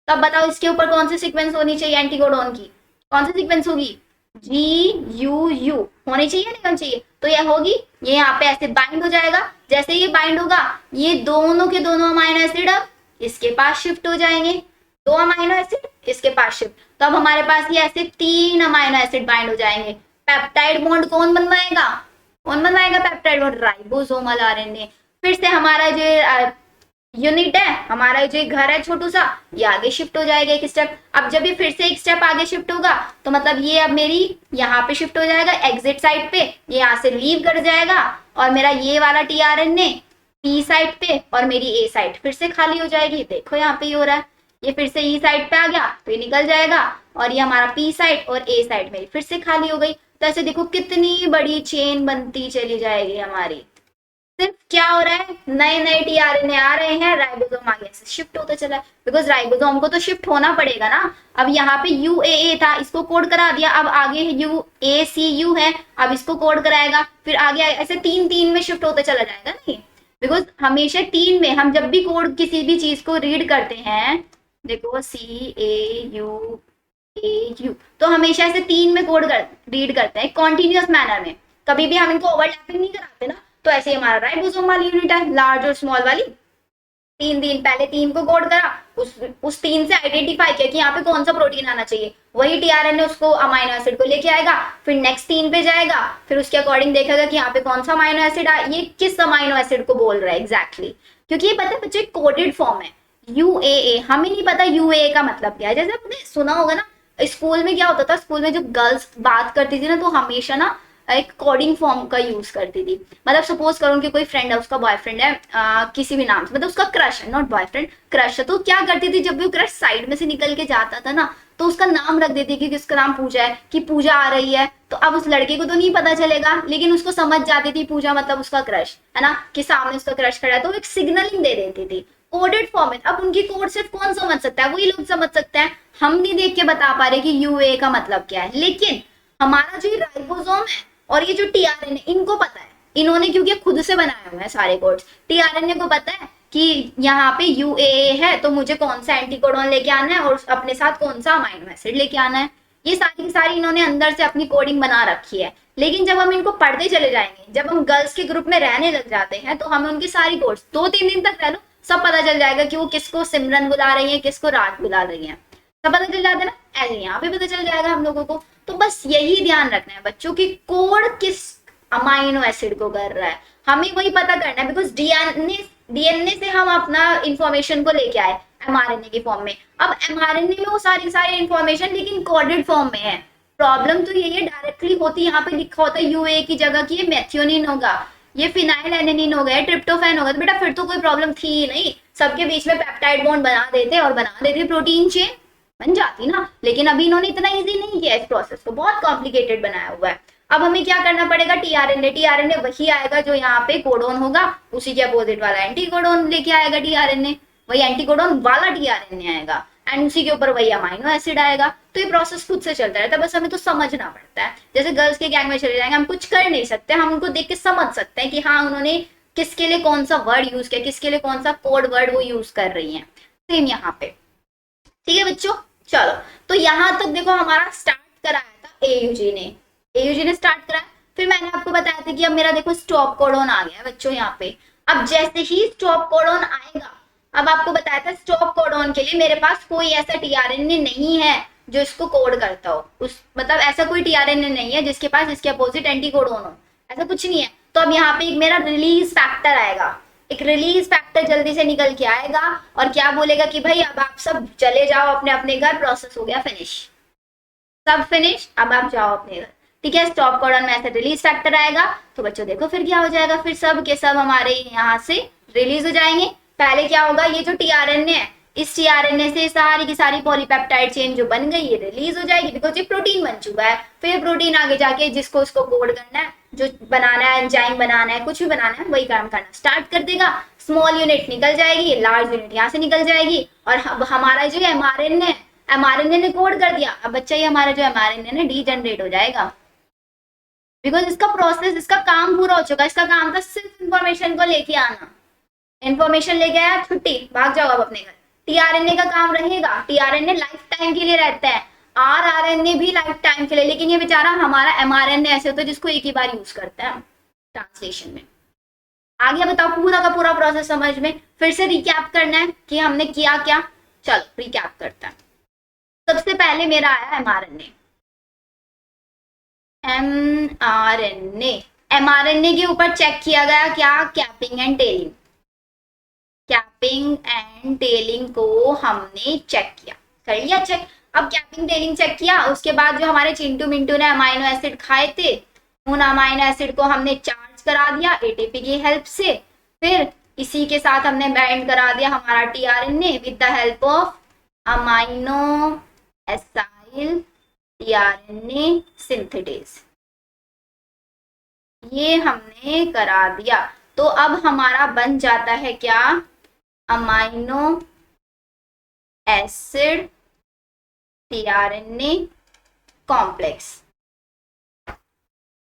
तो अब बताओ इसके ऊपर कौन सी सीक्वेंस होनी चाहिए एंटीकोडॉन की, कौन सी सीक्वेंस होगी? GUU होनी चाहिए, नहीं होनी चाहिए? तो यह होगी, ये यहाँ पे ऐसे बाइंड हो जाएगा। जैसे ये बाइंड होगा ये दोनों के दोनों अमाइनो एसिड अब इसके पास शिफ्ट हो जाएंगे, दो अमाइनो एसिड इसके पास शिफ्ट, तो अब हमारे पास ये ऐसे 3 अमाइनो एसिड बाइंड हो जाएंगे। पेप्टाइड बॉन्ड कौन बनवाएगा, कौन बनवाएगा पेप्टाइड बॉन्ड? Ribosomal RNA. फिर से हमारा जो यूनिट है, हमारा जो घर है छोटू सा, ये आगे शिफ्ट हो जाएगा एक स्टेप। अब जब ये फिर से एक स्टेप आगे शिफ्ट होगा तो मतलब ये अब मेरी यहाँ पे शिफ्ट हो जाएगा एग्जिट साइड पे, ये यहाँ से लीव कर जाएगा, और मेरा ये वाला टीआरएनए P साइड पे और मेरी A साइड फिर से खाली हो जाएगी। देखो यहाँ पे ये हो रहा है, ये फिर से E साइड पे आ गया तो ये निकल जाएगा, और ये हमारा P साइड और A साइड मेरी फिर से खाली हो गई। तो ऐसे देखो कितनी बड़ी चेन बनती चली जाएगी हमारी। सिर्फ क्या हो रहा है, नए नए टीआरएनए आ रहे हैं, राइबोसोम आगे से शिफ्ट होता चला है, बिकॉज राइबोसोम को तो शिफ्ट होना पड़ेगा ना। अब यहाँ पे UAA था, इसको कोड करा दिया, अब आगे UACU है, अब इसको कोड कराएगा, फिर आगे ऐसे 3 में शिफ्ट होता चला जाएगा। नहीं, बिकॉज हमेशा 3 में हम जब भी कोड किसी भी चीज को रीड करते हैं, देखो CAUAU, तो हमेशा ऐसे 3 में कोड रीड करते हैं कॉन्टिन्यूअस मैनर में, कभी भी हम इनको ओवरलैपिंग नहीं कराते ना। तो ऐसे हमारा राइबोसोम वाली यूनिट है, लार्ज और स्मॉल वाली, 3 पहले 3 को कोड करा, उस 3 से आइडेंटिफाई किया कि यहाँ पे कौन सा प्रोटीन आना चाहिए, वही टीआरएनए उसको अमाइनो एसिड को लेके आएगा, फिर नेक्स्ट 3 पे जाएगा, फिर उसके अकॉर्डिंग देखेगा कि यहाँ पे कौन सा अमाइनो एसिड ये किस अमाइनो एसिड को बोल रहा है एग्जैक्टली, क्योंकि ये पता है बच्चे कोडेड फॉर्म है यूएए, हमें नहीं पता यूएए का मतलब क्या है। जैसे आपने सुना होगा ना स्कूल में क्या होता था, स्कूल में जो गर्ल्स बात करती थी ना तो हमेशा ना एक कोडिंग फॉर्म का यूज करती थी। मतलब सपोज करो कि कोई फ्रेंड है, उसका बॉयफ्रेंड है किसी भी नाम से, मतलब उसका क्रश है, नॉट बॉयफ्रेंड, क्रश है, तो क्या करती थी जब भी वो क्रश साइड में से निकल के जाता था ना तो उसका नाम रख देती कि किसका नाम पूजा है, कि पूजा आ रही है, तो अब उस लड़के को तो नहीं पता चलेगा लेकिन उसको समझ जाती थी पूजा मतलब उसका क्रश है ना, कि सामने उसका क्रश खड़ा है, तो एक सिग्नलिंग दे देती थी कोडेड फॉर्म में। अब उनकी कोड सिर्फ कौन समझ सकता है, वही लोग समझ सकते हैं, हम नहीं देख के बता पा रहे कि यूए का मतलब क्या है। लेकिन हमारा जो राइबोसोम है और ये जो टीआरएनए इनको पता है, इन्होंने क्योंकि खुद से बनाए हुए हैं सारे कोड्स, टीआरएनए को पता है कि यहाँ पे यूएए है तो मुझे कौन सा एंटीकोडॉन लेके आना है और अपने साथ कौन सा अमाइनो एसिड लेके आना है, ये सारी की सारी इन्होंने अंदर से अपनी कोडिंग बना रखी है। लेकिन जब हम इनको पढ़ते चले जाएंगे, जब हम गर्ल्स के ग्रुप में रहने लग जाते हैं तो हमें उनकी सारी कोड्स 2-3 दिन तक रह लो सब पता चल जाएगा कि वो किसको सिमरन बुला रही है, किसको राज बुला रही है, सब पता चल जाता है ना, ऐसे यहाँ पे पता चल जाएगा हम लोगों को। तो बस यही ध्यान रखना है बच्चों की कोड किस अमाइनो एसिड को कर रहा है, हमें वही पता करना है, बिकॉज डीएनए से हम अपना इंफॉर्मेशन को लेके आए एमआरएनए की फॉर्म में। अब एमआरएनए में वो सारी इंफॉर्मेशन लेकिन कोडेड फॉर्म में है। प्रॉब्लम तो यही है डायरेक्टली होती, यहाँ पे लिखा होता है यूए की जगह की ये मेथियोनिन होगा, ये फिनाइल एलेनिन हो गया, ट्रिप्टोफैन होगा, तो बेटा फिर तो कोई प्रॉब्लम थी ही नहीं, सबके बीच में पेप्टाइड बॉन्ड बना देते और बना देते प्रोटीन चेन बन जाती ना। लेकिन अभी इन्होंने इतना इजी नहीं किया इस प्रोसेस को, बहुत कॉम्प्लिकेटेड बनाया हुआ है। अब हमें क्या करना पड़ेगा, टीआरएनए वही आएगा जो यहाँ पे कोडोन होगा, उसी के अपोजिट वाला एंटीकोडोन लेके आएगा टीआरएनए, वही एंटीकोडोन वाला टीआरएनए आएगा एंड उसी के ऊपर वही अमाइनो एसिड आएगा। तो ये प्रोसेस खुद से चलता रहता है, बस हमें तो समझना पड़ता है। जैसे गर्ल्स के गैंग में चले जाएंगे, हम कुछ कर नहीं सकते, हम उनको देख के समझ सकते हैं कि हाँ उन्होंने किसके लिए कौन सा वर्ड यूज किया, किसके लिए कौन सा कोड वर्ड वो यूज कर रही है। सेम यहाँ पे, ठीक है बच्चों। चलो तो यहाँ तक देखो हमारा स्टार्ट कराया था एयूजी ने स्टार्ट कराया। फिर मैंने आपको बताया था कि अब मेरा देखो स्टॉप कोडोन आ गया बच्चों यहाँ पे। अब जैसे ही स्टॉप कोडोन आएगा, अब आपको बताया था स्टॉप कोडोन के लिए मेरे पास कोई ऐसा टीआरएनए नहीं है जो इसको कोड करता हो, उस मतलब ऐसा कोई टीआरएनए नहीं है जिसके पास इसके अपोजिट एंटीकोडोन हो, ऐसा कुछ नहीं है। तो अब यहाँ पे एक मेरा रिलीज फैक्टर आएगा, एक रिलीज फैक्टर जल्दी से निकल के आएगा और क्या बोलेगा कि भाई अब आप सब चले जाओ अपने अपने घर, प्रोसेस हो गया फिनिश, सब फिनिश, अब आप जाओ अपने घर, ठीक है। स्टॉप कोडन में ऐसा रिलीज फैक्टर आएगा तो बच्चों देखो फिर क्या हो जाएगा, फिर सब के सब हमारे यहाँ से रिलीज हो जाएंगे। पहले क्या होगा, ये जो टीआरएनए है इस टीआरएनए से सारी की सारी पॉलीपेप्टाइड चेन जो बन गई ये रिलीज हो जाएगी, बिकॉज ये प्रोटीन बन चुका है। फिर प्रोटीन आगे जाके जिसको उसको कोड करना है, जो बनाना है, एंजाइम बनाना है, कुछ भी बनाना है, वही काम करना स्टार्ट कर देगा। स्मॉल यूनिट निकल जाएगी, लार्ज यूनिट यहाँ से निकल जाएगी और हमारा जो एमआरएनए ने कोड कर दिया। अब बच्चा ये हमारा जो एमआरएनए ना डीजनरेट हो जाएगा, बिकॉज इसका प्रोसेस, इसका काम पूरा हो चुका है। इसका काम था सिर्फ इंफॉर्मेशन को लेके आना, इंफॉर्मेशन लेके आया, छुट्टी, भाग जाओ अब अपने घर। टीआरएनए का काम रहेगा, टीआरएनए लाइफ टाइम के लिए रहता है, आरआरएनए भी लाइफ टाइम के लिए, लेकिन ये बेचारा हमारा एमआरएनए ऐसे होता है जिसको एक ही बार यूज करते हैं ट्रांसलेशन में। आगे बताओ पूरा का पूरा प्रोसेस समझ में, फिर से रिकैप करना है कि हमने किया क्या। चलो रिकैप करते हैं। सबसे पहले मेरा आया एमआरएनए, एमआरएनए के ऊपर चेक किया गया क्या, capping and telling. Capping and telling को हमने चेक किया, कर लिया चेक। अब कैपिंग टेलिंग चेक किया, उसके बाद जो हमारे चिंटू मिंटू ने अमाइनो एसिड खाए थे उन अमाइनो एसिड को हमने चार्ज करा दिया एटीपी की हेल्प से। फिर इसी के साथ हमने बाइंड करा दिया हमारा tRNA with the help of amino acyl tRNA synthetase, ये हमने करा दिया। तो अब हमारा बन जाता है क्या, अमाइनो एसिड टीआरएनए कॉम्प्लेक्स,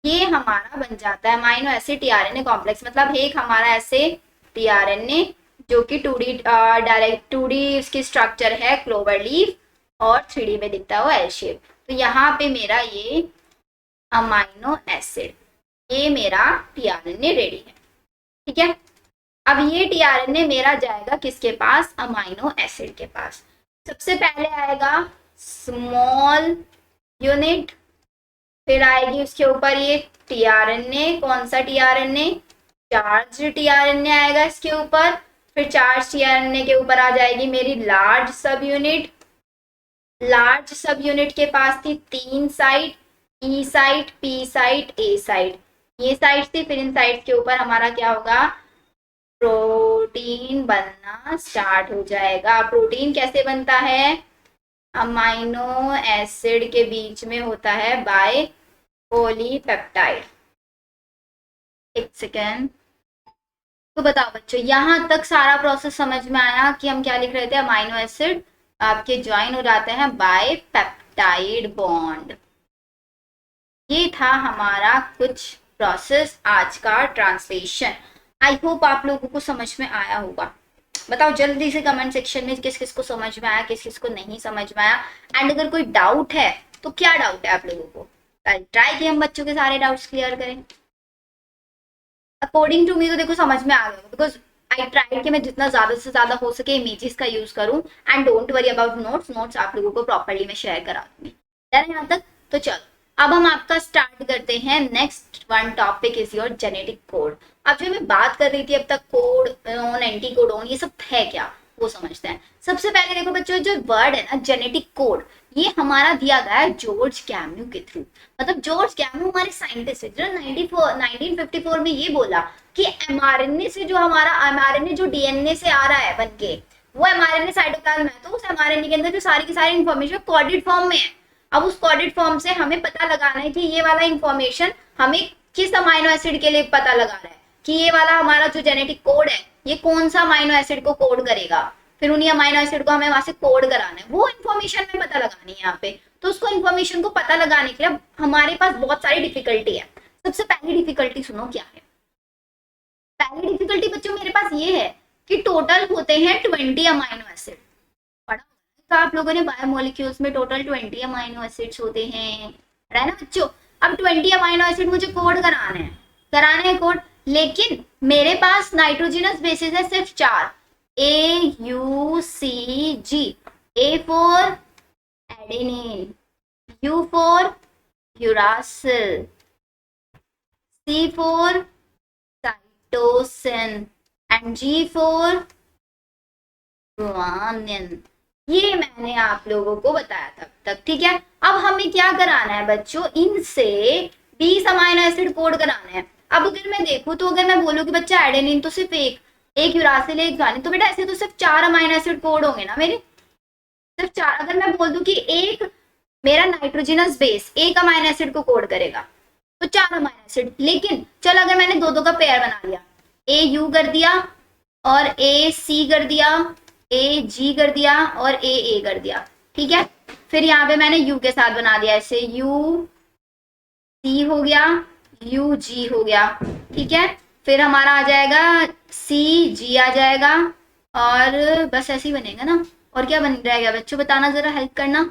ये हमारा बन जाता है अमाइनो एसिड टीआरएनए कॉम्प्लेक्स। मतलब एक हमारा ऐसे टीआरएनए जो कि 2D डायरेक्ट 2D इसकी स्ट्रक्चर है क्लोवर लीफ और 3D में दिखता है एल शेप। तो यहाँ पे मेरा ये अमाइनो एसिड, ये मेरा टीआरएनए रेडी है, ठीक है। अब ये टीआरएनए मेरा जाएगा किसके पास, अमाइनो एसिड के पास। सबसे पहले आएगा स्मॉल यूनिट, फिर आएगी उसके ऊपर ये टीआरएनए, कौन सा टीआरएनए, चार्ज टीआरएनए आएगा इसके ऊपर, फिर चार्ज टीआरएनए के ऊपर आ जाएगी मेरी लार्ज सब यूनिट। लार्ज सब यूनिट के पास थी 3 साइट, ई साइट, पी साइट, ए साइट, ये साइट थी। फिर इन साइट के ऊपर हमारा क्या होगा, प्रोटीन बनना स्टार्ट हो जाएगा। प्रोटीन कैसे बनता है, अमाइनो एसिड के बीच में होता है बाय पॉलीपेप्टाइड। एक सेकेंड, तो बताओ बच्चों यहाँ तक सारा प्रोसेस समझ में आया कि हम क्या लिख रहे थे, अमाइनो एसिड आपके ज्वाइन हो जाते हैं बाय पेप्टाइड बॉन्ड। ये था हमारा कुछ प्रोसेस आज का ट्रांसलेशन। आई होप आप लोगों को समझ में आया होगा। बताओ जल्दी से कमेंट सेक्शन में किस किस को समझ में आया, किस किस को नहीं समझ में आया। एंड अगर कोई डाउट है तो क्या डाउट है आप लोगों को, ट्राई कि हम बच्चों के सारे डाउट्स क्लियर करें। अकॉर्डिंग टू मी तो देखो समझ में आ गया, बिकॉज आई ट्राई कि मैं जितना ज्यादा से ज्यादा हो सके इमेजेस का यूज करूं। And don't worry about notes, notes आप लोगों को प्रॉपर्ली मैं शेयर करा दूंगी। यहाँ तक तो चलो अब हम आपका स्टार्ट करते हैं। Next one topic is your genetic code. अब जो मैं बात कर रही थी अब तक, कोड ऑन, एंटी कोडोन, ये सब है क्या वो समझते हैं। सबसे पहले देखो बच्चों, जो वर्ड है ना जेनेटिक कोड, ये हमारा दिया गया है जॉर्ज कैम्यू के थ्रू। मतलब जॉर्ज कैम्यू हमारे साइंटिस्ट है जो 1954 में ये बोला कि एमआरएनए से जो हमारा एमआरएनए जो डीएनए से आ रहा है बनके, वो एमआरएनए साइटोप्लाज्म है, तो उस एमआरएनए के अंदर जो सारी की सारी इंफॉर्मेशन कोडेड फॉर्म में है। अब उस कोडेड फॉर्म से हमें पता लगाना है कि ये वाला इंफॉर्मेशन हमें किस अमाइनो एसिड के लिए पता लगा रहा है, कि ये वाला हमारा जो जेनेटिक कोड है ये कौन सा अमाइनो एसिड को कोड करेगा। फिर उन्हीं अमाइनो एसिड को हमें वहां से कोड कराना है, वो इन्फॉर्मेशन में पता लगानी है यहाँ पे। तो उसको इन्फॉर्मेशन को पता लगाने के लिए हमारे पास बहुत सारी डिफिकल्टी है। सबसे पहली डिफिकल्टी सुनो क्या है। पहली डिफिकल्टी बच्चों मेरे पास ये है कि टोटल होते हैं 20 अमाइनो एसिड। पढ़ा था आप लोगों ने बायोमोलिक्यूल्स में टोटल 20 अमाइनो एसिड्स होते हैं, है ना बच्चों। अब 20 अमाइनो एसिड मुझे कोड कराना है कोड, लेकिन मेरे पास नाइट्रोजनस बेसिस है सिर्फ 4, AUCG। A for adenine, U for uracil, C for cytosine and G for guanine. ये मैंने आप लोगों को बताया तब तक, ठीक है। अब हमें क्या कराना है बच्चों, इनसे 20 अमाइनो एसिड कोड कराना है। अब अगर मैं देखूं तो अगर मैं बोलूं कि बच्चा एडेनिन तो सिर्फ एक यूरासिल, एक गुआनिन, तो बेटा ऐसे तो सिर्फ 4 अमाइनो एसिड कोड होंगे ना मेरे, सिर्फ 4। अगर मैं बोल दूं कि एक मेरा नाइट्रोजनस बेस एक अमाइनो एसिड को कोड करेगा तो 4 अमाइनो एसिड। लेकिन चलो अगर मैंने दो का पेयर बना लिया, AU कर दिया और AC कर दिया, AG कर दिया और AA कर दिया, ठीक है। फिर यहाँ पे मैंने U के साथ बना दिया, ऐसे UC हो गया, UG हो गया, ठीक है। फिर हमारा आ जाएगा CG आ जाएगा, और बस ऐसे ही बनेगा ना। और क्या बन जाएगा बच्चों, बताना जरा, हेल्प करना।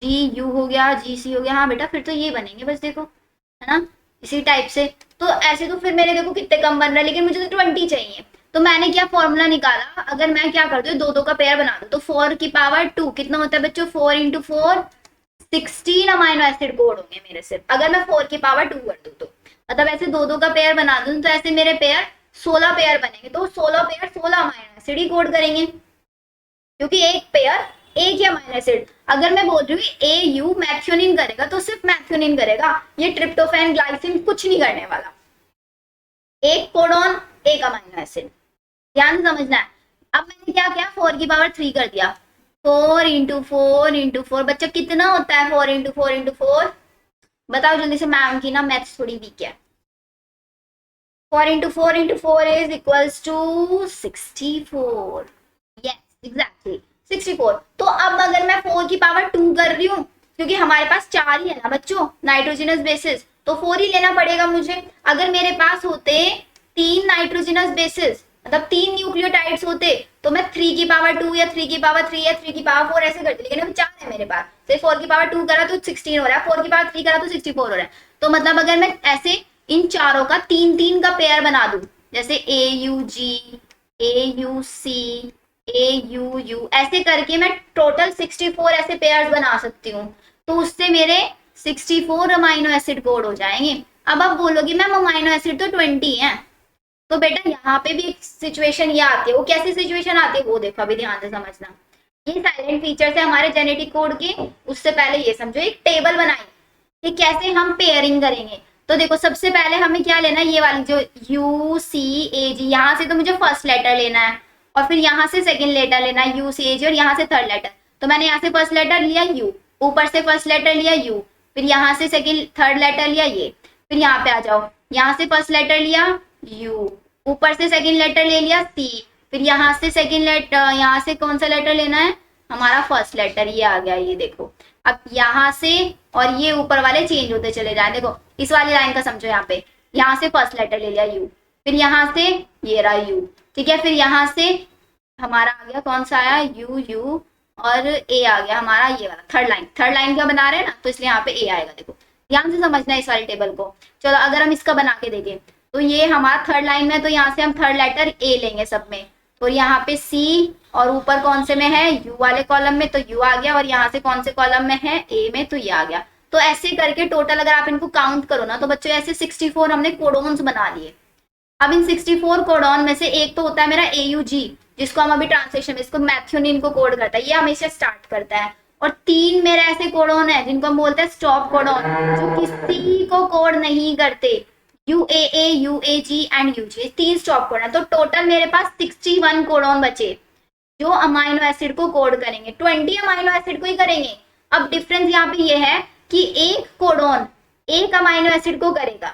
GU हो गया, GC हो गया, हाँ बेटा फिर तो ये बनेंगे बस, देखो है ना, इसी टाइप से। तो ऐसे तो फिर मेरे देखो कितने कम बन रहा है, लेकिन मुझे तो 20 चाहिए। तो मैंने क्या फॉर्मूला निकाला, अगर मैं क्या करती हूँ, दो का पेयर बना दो तो 4 की पावर 2 कितना होता है बच्चों, 4 × 4 16 अमाइनो एसिड कोड होंगे मेरे सिर्फ, अगर मैं 4 की पावर 2 कर दूं तो। मतलब ऐसे दो का पेयर बना दूं तो ऐसे मेरे पेयर 16 पेयर बनेंगे, तो 16 पेयर 16 अमाइनो एसिड ही कोड करेंगे, क्योंकि एक पेयर एक ही अमाइनो एसिड। अगर मैं बोल रही हूँ AU मैथ्योनिन करेगा तो सिर्फ मैथ्योनिन करेगा, ये ट्रिप्टोफैन ग्लाइसिन कुछ नहीं करने वाला। एक कोडॉन एक अमाइनो एसिड, ध्यान समझना है। अब मैंने क्या किया, 4 की पावर 3 कर दिया, 4 × 4 × 4 बच्चा कितना होता है, 4 × 4 × 4 बताओ जल्दी से, मैम की ना मैथ्स थोड़ी वीक है। 4 × 4 × 4 is equals to 64, yes exactly 64। तो अब अगर मैं 4 की पावर 2 कर रही हूँ, क्योंकि हमारे पास 4 ही है ना बच्चों नाइट्रोजनस बेसिस, तो 4 ही लेना पड़ेगा मुझे। अगर मेरे पास होते 3 नाइट्रोजनस बेसिस, मतलब 3 न्यूक्लियोटाइड्स होते, तो मैं 3 की पावर 2 या 3 की पावर 3 या 3 की पावर 4 ऐसे करती, लेकिन अभी 4 है मेरे पास, तो 4 की पावर 2 करा तो 16 हो रहा है, 4 की पावर 3 करा तो 64 हो रहा है। तो मतलब अगर मैं ऐसे इन चारों का 3 का पेयर बना दूं, जैसे AUG, AUC, AUU ऐसे करके मैं टोटल 64 ऐसे पेयर्स बना सकती हूँ। तो उससे मेरे 64 अमाइनो एसिड कोड हो जाएंगे। अब आप बोलोगे मैम अमाइनो एसिड तो 20 है, तो बेटा यहाँ पे भी एक सिचुएशन ये आती है। वो कैसी सिचुएशन आती है वो देखो, अभी ध्यान से समझना। ये साइलेंट फीचर्स है हमारे जेनेटिक कोड के। उससे पहले ये समझो, एक टेबल बनाई कि कैसे हम पेयरिंग करेंगे। तो देखो सबसे पहले हमें क्या लेना है, ये वाली जो UCAG, यहाँ से तो मुझे फर्स्ट लेटर लेना है और फिर यहाँ से सेकंड लेटर लेना है UCAG और यहाँ से थर्ड लेटर। तो मैंने यहाँ से फर्स्ट लेटर लिया U, ऊपर से फर्स्ट लेटर लिया U, फिर यहाँ से सेकंड थर्ड लेटर लिया ये, फिर यहाँ पे आ जाओ, यहाँ से फर्स्ट लेटर लिया U, ऊपर से सेकंड लेटर ले लिया C, फिर यहाँ से सेकंड लेटर, यहाँ से कौन सा लेटर लेना है, हमारा फर्स्ट लेटर, ये आ गया। ये देखो अब यहाँ से और ये ऊपर वाले चेंज होते चले जाए। देखो इस वाली लाइन का समझो, यहाँ पे यहाँ से फर्स्ट लेटर ले लिया U, फिर यहाँ से ये रहा U, ठीक है, फिर यहाँ से हमारा आ गया, कौन सा आया, U और A आ गया हमारा, ये वाला थर्ड लाइन। थर्ड लाइन का बना रहे हैं ना, तो इसलिए यहाँ पे A आएगा। देखो ध्यान से समझना है इस वाले टेबल को। चलो अगर हम इसका बना के देखें, तो ये हमारा थर्ड लाइन में, तो यहाँ से हम थर्ड लेटर A लेंगे सब में, तो यहाँ पे C और ऊपर कौन से में है, U वाले कॉलम में, तो U आ गया, और यहाँ से कौन से कॉलम में है, A में, तो ये आ गया। तो ऐसे करके टोटल अगर आप इनको काउंट करो ना, तो बच्चों ऐसे 64 हमने कोडोन्स बना लिए। अब इन 64 कोडॉन में से एक तो होता है मेरा AUG, जिसको हम अभी ट्रांसलेशन में, इसको मैथ्योनिन को कोड करता है, ये हमेशा स्टार्ट करता है। और 3 मेरे ऐसे कोडॉन है जिनको हम बोलते हैं स्टॉप कोडॉन, जो किसी को कोड नहीं करते, UAA, UAG and UG, 3 stop code है। तो टोटल मेरे पास 61 कोडॉन बचे जो अमाइनो एसिड को कोड करेंगे। 20 अमाइनो एसिड को ही करेंगे। अब डिफरेंस यहाँ पे ये है कि एक कोडॉन एक अमाइनो एसिड को करेगा,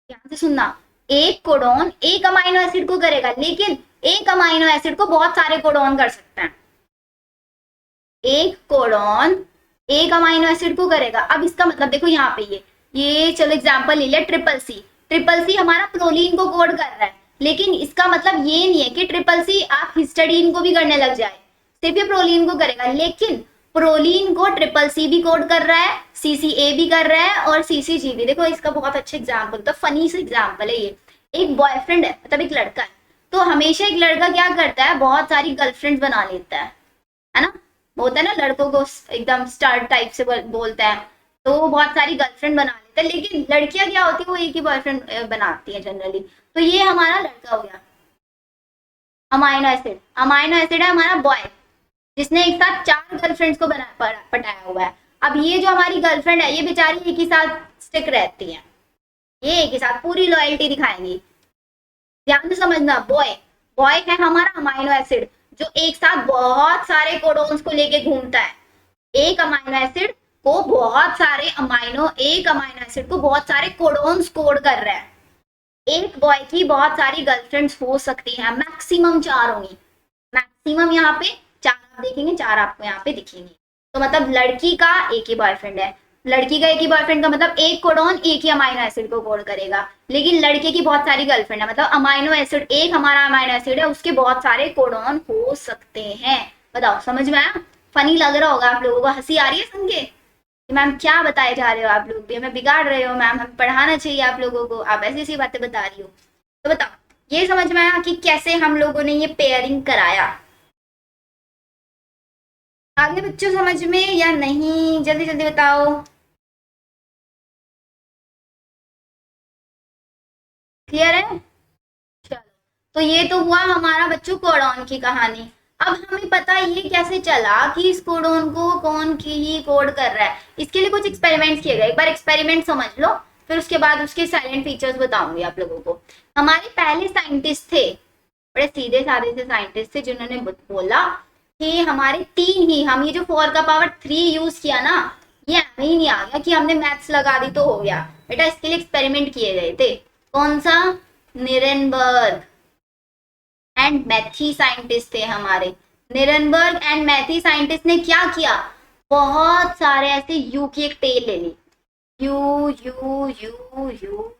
ध्यान से सुनना, एक कोडॉन एक अमाइनो एसिड को करेगा, लेकिन एक अमाइनो एसिड को बहुत सारे कोडॉन कर सकते हैं। एक कोडॉन एक अमाइनो एसिड को करेगा। अब इसका मतलब देखो यहाँ पे ये चलो एग्जांपल ले लिया ट्रिपल सी हमारा प्रोलीन को कोड कर रहा है, लेकिन इसका मतलब ये नहीं है कि ट्रिपल C आप हिस्टडीन को भी करने लग जाए, सिर्फ ये प्रोलीन को करेगा। लेकिन प्रोलीन को ट्रिपल C भी कोड कर रहा है, CCA भी कर रहा है और CCG भी। देखो इसका बहुत अच्छा एग्जाम्पल, तो फनी से एग्जाम्पल है ये। एक बॉयफ्रेंड है, मतलब एक लड़का है, तो हमेशा एक लड़का क्या करता है, बहुत सारी गर्लफ्रेंड बना लेता है ना, होता है ना, लड़कों को एकदम स्टार टाइप से बोलता है, तो वो बहुत सारी गर्लफ्रेंड बना लेता है। लेकिन लड़कियां क्या होती है, वो एक ही बॉयफ्रेंड बनाती है जनरली। तो ये हमारा लड़का हो गया। अमाइनो एसिड है हमारा बॉय, जिसने एक साथ 4 गर्लफ्रेंड्स को पटाया हुआ है। अब ये जो हमारी गर्लफ्रेंड है, ये बेचारी एक ही साथ स्टिक रहती है, ये एक ही साथ पूरी लॉयल्टी दिखाएंगी। ध्यान से समझना, बॉय है हमारा अमाइनो एसिड जो एक साथ बहुत सारे कोडोन्स को लेके घूमता है। एक अमाइनो एसिड को बहुत सारे कोडोन्स कोड कर रहा है। एक बॉय की बहुत सारी गर्लफ्रेंड्स हो सकती हैं, मैक्सिमम 4 होंगी, मैक्सिमम यहाँ पे 4 आप देखेंगे, 4 आपको यहाँ पे दिखेंगे। तो मतलब लड़की का एक ही बॉयफ्रेंड है, लड़की का एक ही बॉयफ्रेंड का मतलब एक कोडॉन एक ही अमाइनो एसिड को कोड करेगा। लेकिन लड़के की बहुत सारी गर्लफ्रेंड है, मतलब अमाइनो एसिड, एक हमारा अमाइनो एसिड है, उसके बहुत सारे कोडॉन हो सकते हैं। बताओ समझ में आया? फनी लग रहा होगा आप लोगों को, हंसी आ रही है सुन के, मैम क्या बताए जा रहे हो आप लोग भी, हमें बिगाड़ रहे हो मैम, हमें पढ़ाना चाहिए आप लोगों को, आप ऐसी ऐसी बातें बता रही हो। तो बताओ ये समझ में आया कि कैसे हम लोगों ने ये पेयरिंग कराया? आगे बच्चों समझ में या नहीं, जल्दी जल्दी बताओ। क्लियर है? चलो, तो ये तो हुआ हमारा बच्चों कोडॉन की कहानी। अब हमें पता ये कैसे चला कि इस कोडॉन को कौन ही कोड कर रहा है। इसके लिए कुछ एक्सपेरिमेंट्स किए गए, एक बार एक्सपेरिमेंट समझ लो, फिर उसके बाद उसके साइलेंट फीचर्स बताऊंगी आप लोगों को। हमारे पहले साइंटिस्ट थे, बड़े सीधे साधे से साइंटिस्ट थे, जिन्होंने बोला कि हमारे 3 ही, हम ये जो 4 का पावर 3 यूज किया ना, ये ऐसे ही नहीं आ गया कि हमने मैथ्स लगा दी तो हो गया बेटा। इसके लिए एक्सपेरिमेंट किए गए थे। कौन सा? निरेनबर्ग एंड मैथी साइंटिस्ट थे हमारे। निरेनबर्ग एंड मैथी साइंटिस्ट ने क्या किया, बहुत सारे ऐसे यू की एक टेल ले ली, यू यू यू यू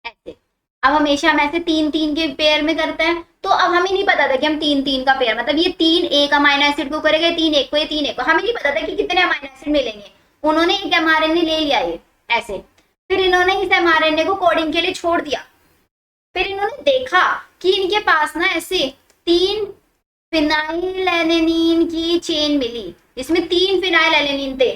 ऐसे। अब हमेशा हम ऐसे 3-3 के पेयर में करते हैं, तो अब हमें नहीं पता था कि हम 3-3 का पेयर, मतलब ये 3 एक अमाइनो एसिड को करेगा, 3 एक को, ये 3 एक को, हमें नहीं पता था कि कितने अमाइनो एसिड मिलेंगे। उन्होंने एक mRNA ले लिया ये ऐसे, फिर इन्होंने इस mRNA को कोडिंग के लिए छोड़ दिया। फिर इन्होंने देखा कि इनके पास ना ऐसे 3 फिनाइल एलेनिन की चेन मिली, इसमें 3 फिनाइल एलेनिन थे।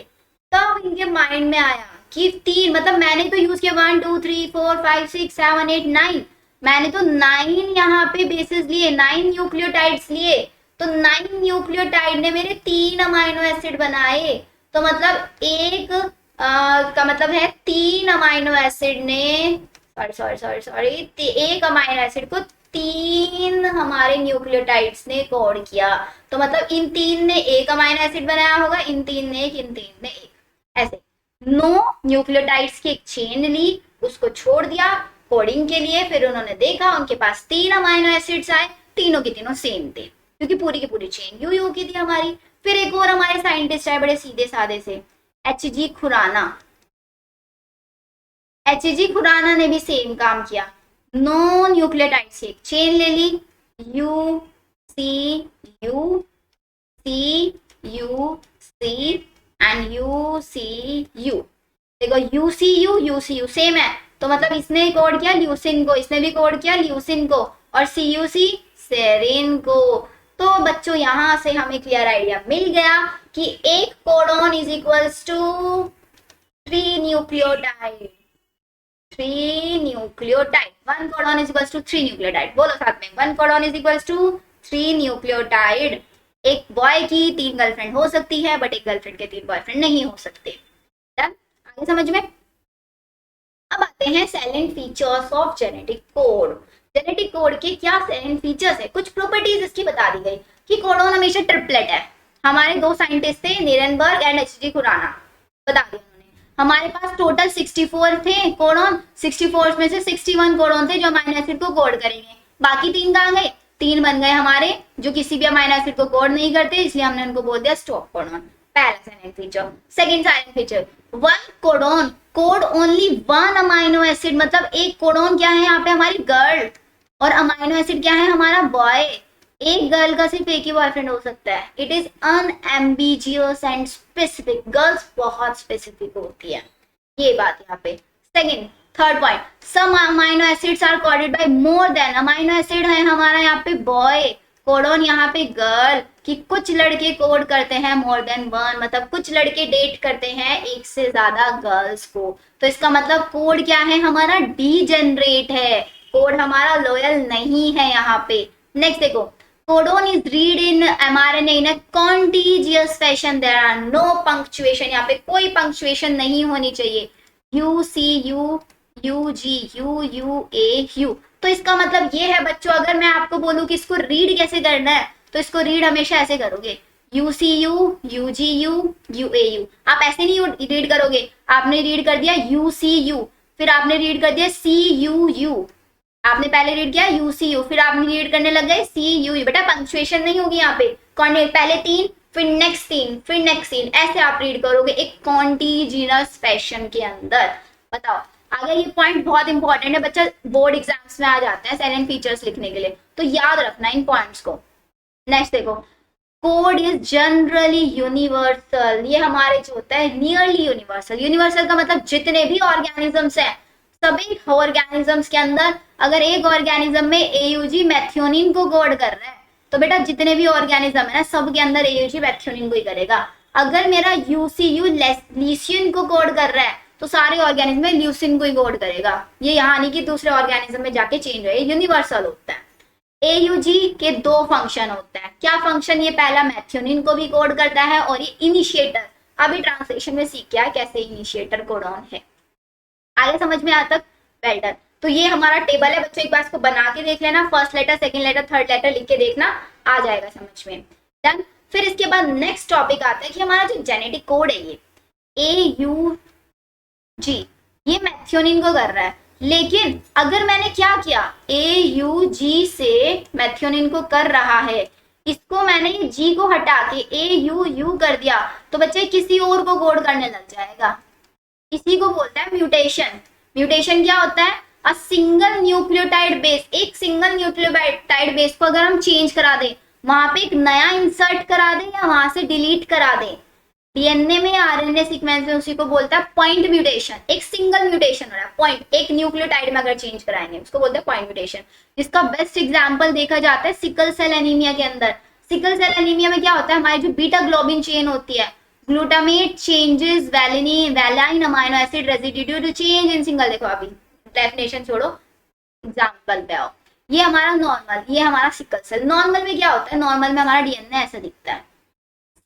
तब इनके माइंड में आया कि 3 मतलब मैंने तो यूज किया 1 2 3 4 5 6 7 8 9, मैंने तो 9 यहाँ पे बेसिस लिए, 9 न्यूक्लियोटाइड्स लिए। तो 9 न्यूक्लियोटाइड ने मेरे 3 अमाइनो एसिड बनाए। तो मतलब एक का मतलब है 3 अमाइनो एसिड ने सॉरी एक अमाइनो एसिड को 3 हमारे न्यूक्लियोटाइड्स ने कोड किया। तो मतलब इन 3 ने एक अमाइनो एसिड बनाया होगा, इन 3 ने एक, इन 3 ने एक, ऐसे 9 न्यूक्लियोटाइड्स की एक चेन ली, उसको छोड़ दिया कोडिंग के लिए। फिर उन्होंने देखा उनके पास 3 अमाइनो एसिड्स आए, तीनों की तीनों सेम थे क्योंकि पूरी की पूरी चेन यू की थी हमारी। फिर एक और हमारे साइंटिस्ट है बड़े सीधे साधे से, एच.जी. खुराना। एच.जी. खुराना ने भी सेम काम किया, 9 न्यूक्लियोटाइड से एक चेन ले ली, U C U C U C and U C U. देखो यू सी यू सेम है, तो मतलब इसने कोड किया ल्यूसिन को, इसने भी कोड किया ल्यूसिन को, और सी यू सी सेरिन को। तो बच्चों यहाँ से हमें क्लियर आइडिया मिल गया कि एक codon is equals to 3 nucleotide, 3 nucleotide. 1 codon is equals to 3 nucleotide. बोलो साथ में, 1 codon is equals to 3 nucleotide. एक बॉय की 3 गर्लफ्रेंड हो सकती है, बट एक गर्लफ्रेंड के 3 बॉयफ्रेंड नहीं हो सकते। डन, आगे समझ में। अब आते हैं salient features of genetic code. Genetic code के क्या साइलेंट फीचर्स है, कुछ प्रॉपर्टीज इसकी बता दी गई कि कोडॉन हमेशा ट्रिपलेट है। हमारे 2 साइंटिस्ट थे, निरेनबर्ग एंड एच.जी. खुराना, बता दिया उन्होंने। हमारे पास टोटल 64 थे कोडॉन, 64 में से 61 कोडॉन थे जो अमाइनो एसिड को कोड करेंगे। बाकी 3 कहाँ गए? 3 बन गए हमारे जो किसी भी अमाइनो एसिड को कोड नहीं करते, इसलिए हमने उनको बोल दिया स्टॉप कोडॉन। पहला silent feature. Second silent feature, 1 codon code only 1 amino acid. मतलब एक कोडॉन क्या है यहाँ पे हमारी गर्ल, और अमाइनो एसिड क्या है हमारा बॉय। एक गर्ल का सिर्फ एक ही बॉयफ्रेंड हो सकता है। It is unambiguous and specific. Girls बहुत स्पेसिफिक होती है, ये बात यहाँ पे। Second, third point, some amino acids are coded by more than. Amino acid है हमारा यहाँ पे बॉय, कोडॉन यहाँ पे गर्ल, कि कुछ लड़के कोड करते हैं मोर देन 1, मतलब कुछ लड़के डेट करते हैं एक से ज्यादा गर्ल्स को। तो इसका मतलब कोड क्या है हमारा, डीजेनरेट है, कोड हमारा लॉयल नहीं है यहाँ पे। नेक्स्ट देखो, codon is read in mRNA in a contiguous fashion, there are no punctuation. यहाँ पे कोई पंक्चुएशन नहीं होनी चाहिए, U C U U G U U A U. तो इसका मतलब ये है बच्चों, अगर मैं आपको बोलूं कि इसको रीड कैसे करना है, तो इसको रीड हमेशा ऐसे करोगे, U C U U G U U A U. आप ऐसे नहीं रीड करोगे, आपने रीड कर दिया यू सी यू, फिर आपने रीड कर दिया सी यू यू, आपने पहले रीड किया यू सी यू, फिर आपने रीड करने लग गए सी यू यू। बेटा पंक्चुएशन नहीं होगी यहाँ पे, पहले 3 फिर नेक्स्ट 3 फिर नेक्स्ट 3, ऐसे आप रीड करोगे एक कॉन्टिजिनस फैशन के अंदर। बताओ आगे, ये पॉइंट बहुत इंपॉर्टेंट है बच्चा, बोर्ड एग्जाम्स में आ जाते हैं साइलेंट फीचर्स लिखने के लिए, तो याद रखना इन पॉइंट्स को। नेक्स्ट देखो, कोड इज जनरली यूनिवर्सल। ये हमारे जो होता है नियरली यूनिवर्सल। यूनिवर्सल का मतलब जितने भी ऑर्गेनिजम्स हैं, सभी ऑर्गेनिजम्स के अंदर, अगर एक ऑर्गेनिज्म में एयूजी मैथियोनिन को कोड कर रहा है, तो बेटा जितने भी ऑर्गेनिज्म है ना, सब के अंदर एयूजी मैथियोनिन को ही करेगा। अगर मेरा यूसीयू ल्यूसीन को कोड कर रहा है, तो सारे ऑर्गेनिज्म में ल्यूसिन को ही कोड करेगा। ये यहाँ नहीं कि दूसरे ऑर्गेनिज्म में जाके चेंज हो, यूनिवर्सल होता है। एयूजी के 2 फंक्शन होता है। क्या फंक्शन? ये पहला मैथियोनिन को भी कोड करता है, और ये इनिशिएटर, अभी ट्रांसलेशन में सीख गया कैसे इनिशिएटर कोडॉन है। आगे समझ में आता? Well done. तो ये हमारा टेबल है बच्चों, एक बार इसको बना के देख लेना, first letter second letter third letter लिख के देखना, आ जाएगा समझ में। डन। फिर इसके बाद नेक्स्ट टॉपिक आता है कि हमारा जो जेनेटिक कोड है ये AUG, ये मैथियोनिन को कर रहा है। लेकिन अगर मैंने क्या किया, AUG से मैथियोनिन को कर रहा है, इसको मैंने ये G को हटा के AUU कर दिया, तो बच्चे किसी और को कोड करने लग जाएगा। इसी को बोलते हैं म्यूटेशन। म्यूटेशन क्या होता है? अ सिंगल न्यूक्लियोटाइड बेस, एक सिंगल न्यूक्लियोटाइड बेस को अगर हम चेंज करा दें, वहां पे एक नया इंसर्ट करा दें या वहां से डिलीट करा दें, डीएनए में आरएनए सीक्वेंस में उसी को बोलता है पॉइंट म्यूटेशन। एक सिंगल म्यूटेशन हो रहा है, पॉइंट, एक न्यूक्लियोटाइड में अगर चेंज कराएंगे उसको बोलते हैं पॉइंट म्यूटेशन। जिसका बेस्ट एग्जांपल देखा जाता है सिकल सेल एनीमिया के अंदर। सिकल सेल एनीमिया में क्या होता है, हमारी जो बीटा ग्लोबिन चेन होती है, glutamate changes valine amino acid residue due to change in single, देखो अभी डेफिनेशन छोड़ो, एग्जांपल पे आओ। ये हमारा नॉर्मल, ये हमारा सिकल सेल। नॉर्मल में क्या होता है, नॉर्मल में हमारा डीएनए ऐसा दिखता है,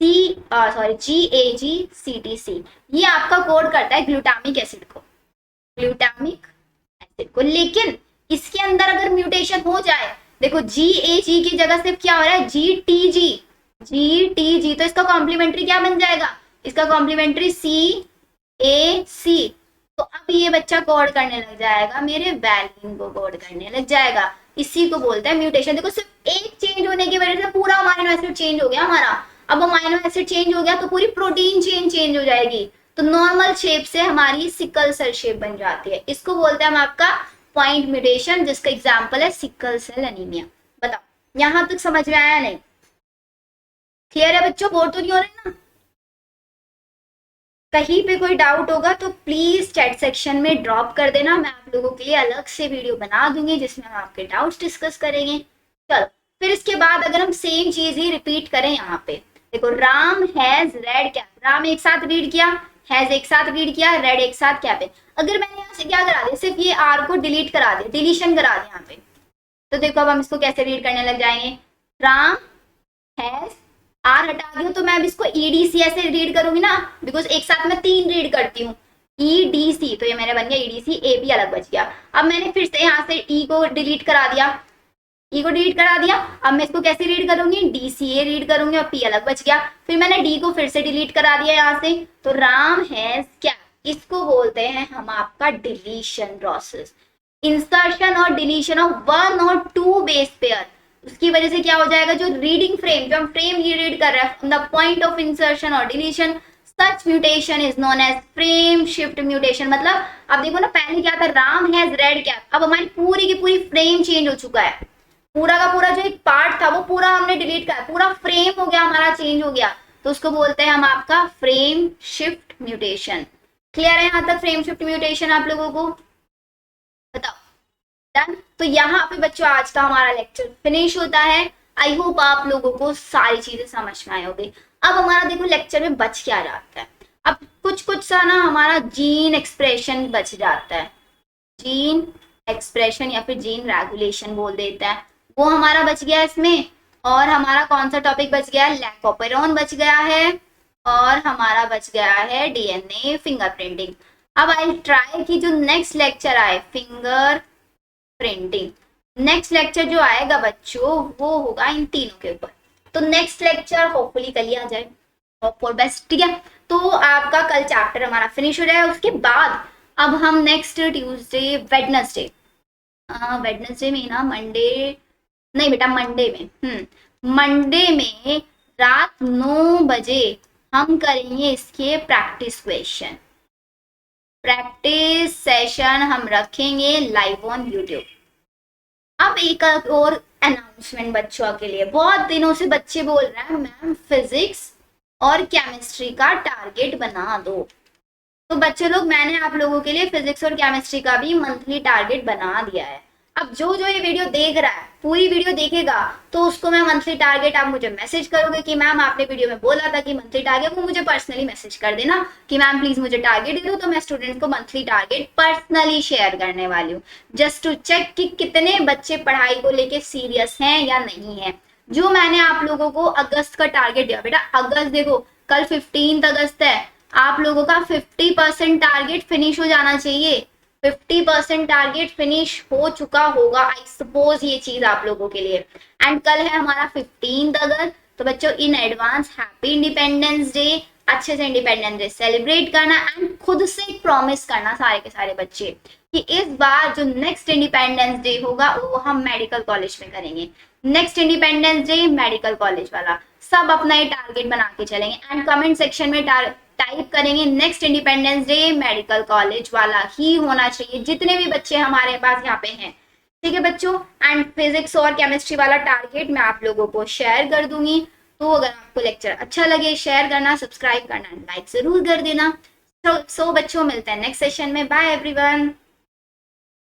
GAGCTC, ये आपका कोड करता है ग्लूटामिक एसिड को, ग्लूटामिक एसिड को। लेकिन इसके अंदर अगर म्यूटेशन हो जाए, देखो GAG की जगह सिर्फ क्या हो रहा है, GTG, तो इसका कॉम्प्लीमेंट्री क्या बन जाएगा, इसका कॉम्प्लीमेंट्री CAC। तो अब ये बच्चा कोड करने लग जाएगा, मेरे वैलिन को कोड करने लग जाएगा। इसी को बोलते हैं म्यूटेशन। देखो सिर्फ एक चेंज होने की वजह से पूरा अमाइनो एसिड चेंज हो गया हमारा। अब अमाइनो एसिड चेंज हो गया तो पूरी प्रोटीन चेन चेंज हो जाएगी। तो नॉर्मल शेप से हमारी सिकल सेल शेप बन जाती है। इसको बोलते हैं हम आपका पॉइंट म्यूटेशन, जिसका एग्जांपल है सिकल सेल एनीमिया। बताओ यहां तक समझ में आया नहीं? क्लियर है बच्चों? बोर तो नहीं हो रहे ना? कहीं पे कोई डाउट होगा तो प्लीज चैट सेक्शन में ड्रॉप कर देना, मैं आप लोगों के लिए अलग से वीडियो बना दूंगी जिसमें हम आपके डाउट्स डिस्कस करेंगे। चलो फिर इसके बाद अगर हम सेम चीज ही रिपीट करें, यहाँ पे देखो Ram has red cap, Ram एक साथ रीड किया, हैज एक साथ रीड किया, रेड एक साथ कैप है। अगर मैंने यहाँ से क्या करा दिया, सिर्फ ये आर को डिलीट करा दिया, डिलीशन करा दिया यहाँ पे, तो देखो अब हम इसको कैसे रीड करने लग जाएंगे। राम हैज, आर हटा दिया तो मैं अब इसको EDC ऐसे रीड करूंगी ना, बिकॉज एक साथ मैं 3 रीड करती हूँ, EDC, तो ये मेरे बन गया EDC, A भी अलग बच गया। अब मैंने फिर से यहाँ से E को डिलीट करा दिया, E को डिलीट करा दिया, अब मैं इसको कैसे रीड करूंगी, DCA रीड करूंगी और P अलग बच गया। फिर मैंने D को फिर से डिलीट करा दिया यहाँ से, तो राम हैज क्या, इसको बोलते हैं हम आपका डिलीशन प्रोसेस। इंसर्शन और डिलीशन ऑफ 1 और 2 बेस पेयर, उसकी वजह से क्या हो जाएगा, जो रीडिंग फ्रेम, जो हम फ्रेम ये रीड कर रहे हैं from the point of insertion और deletion, such mutation is known as frame shift mutation. मतलब अब देखो ना, पहले क्या था, राम हैज रेड कैप, अब हमारी पूरी की पूरी फ्रेम चेंज हो चुका है, पूरा का पूरा जो एक पार्ट था वो पूरा हमने डिलीट करा, पूरा फ्रेम हो गया हमारा, चेंज हो गया, तो उसको बोलते हैं हम आपका फ्रेम शिफ्ट म्यूटेशन। क्लियर है यहाँ तक फ्रेम शिफ्ट म्यूटेशन आप लोगों को? बताओ डन। तो यहाँ पे बच्चों आज का हमारा लेक्चर फिनिश होता है। आई होप आप लोगों को सारी चीजें समझ में आई होगी। अब हमारा देखो लेक्चर में बच क्या जाता है, अब कुछ कुछ सा ना हमारा जीन एक्सप्रेशन बच जाता है, जीन एक्सप्रेशन या फिर जीन रेगुलेशन बोल देता है, वो हमारा बच गया इसमें। और हमारा कौन सा टॉपिक बच गया है, लैकोपेरोन बच गया है, और हमारा बच गया है DNA फिंगरप्रिंटिंग। अब आई ट्राई कि जो नेक्स्ट लेक्चर आए फिंगर प्रिंटिंग, नेक्स्ट लेक्चर जो आएगा बच्चों वो होगा इन तीनों के ऊपर। तो नेक्स्ट लेक्चर होपफुली कल ही आ जाए, होप फॉर बेस्ट, ठीक है। तो आपका कल चैप्टर हमारा फिनिश हो जाएगा। उसके बाद अब हम नेक्स्ट ट्यूसडे वेडनेसडे, वेडनेसडे में ना, मंडे नहीं बेटा, मंडे में, मंडे में रात 9 बजे हम करेंगे इसके प्रैक्टिस क्वेश्चन, प्रैक्टिस सेशन हम रखेंगे लाइव ऑन यूट्यूब। अब एक और अनाउंसमेंट बच्चों के लिए, बहुत दिनों से बच्चे बोल रहे हैं मैम फिजिक्स और केमिस्ट्री का टारगेट बना दो। तो बच्चे लोग, मैंने आप लोगों के लिए फिजिक्स और केमिस्ट्री का भी मंथली टारगेट बना दिया है। अब जो जो ये वीडियो देख रहा है, पूरी वीडियो देखेगा तो उसको मैं मंथली टारगेट, आप मुझे मैसेज करोगे कि मैम आपने वीडियो में बोला था कि मंथली टारगेट, वो मुझे पर्सनली मैसेज कर देना कि मैम प्लीज मुझे टारगेट दे दो, तो मैं स्टूडेंट को मंथली टारगेट पर्सनली शेयर करने वाली हूँ, जस्ट टू चेक कि कितने बच्चे पढ़ाई को लेके सीरियस हैं या नहीं है। जो मैंने आप लोगों को अगस्त का टारगेट दिया, बेटा अगस्त देखो कल 15 अगस्त है, आप लोगों का 50% टारगेट फिनिश हो जाना चाहिए, 50% टारगेट फिनिश हो चुका होगा आई सपोज ये चीज आप लोगों के लिए। एंड कल है हमारा 15 अगस्त, तो बच्चों in advance happy independence day, अच्छे से इंडिपेंडेंस डे सेलिब्रेट करना एंड खुद से एक प्रॉमिस करना सारे के सारे बच्चे कि इस बार जो नेक्स्ट इंडिपेंडेंस डे होगा वो हम मेडिकल कॉलेज में करेंगे। Next independence day medical college वाला, सब अपना ये टारगेट बना के चलेंगे एंड कमेंट सेक्शन में टाइप करेंगे next independence day medical college वाला ही होना चाहिए, जितने भी बच्चे हमारे पास यहाँ पे हैं, ठीक है बच्चों। एंड फिजिक्स और केमिस्ट्री वाला टारगेट मैं आप लोगों को शेयर कर दूंगी। तो अगर आपको लेक्चर अच्छा लगे, शेयर करना, सब्सक्राइब करना, लाइक जरूर कर देना। सो बच्चों, मिलते हैं नेक्स्ट सेशन में। Bye everyone.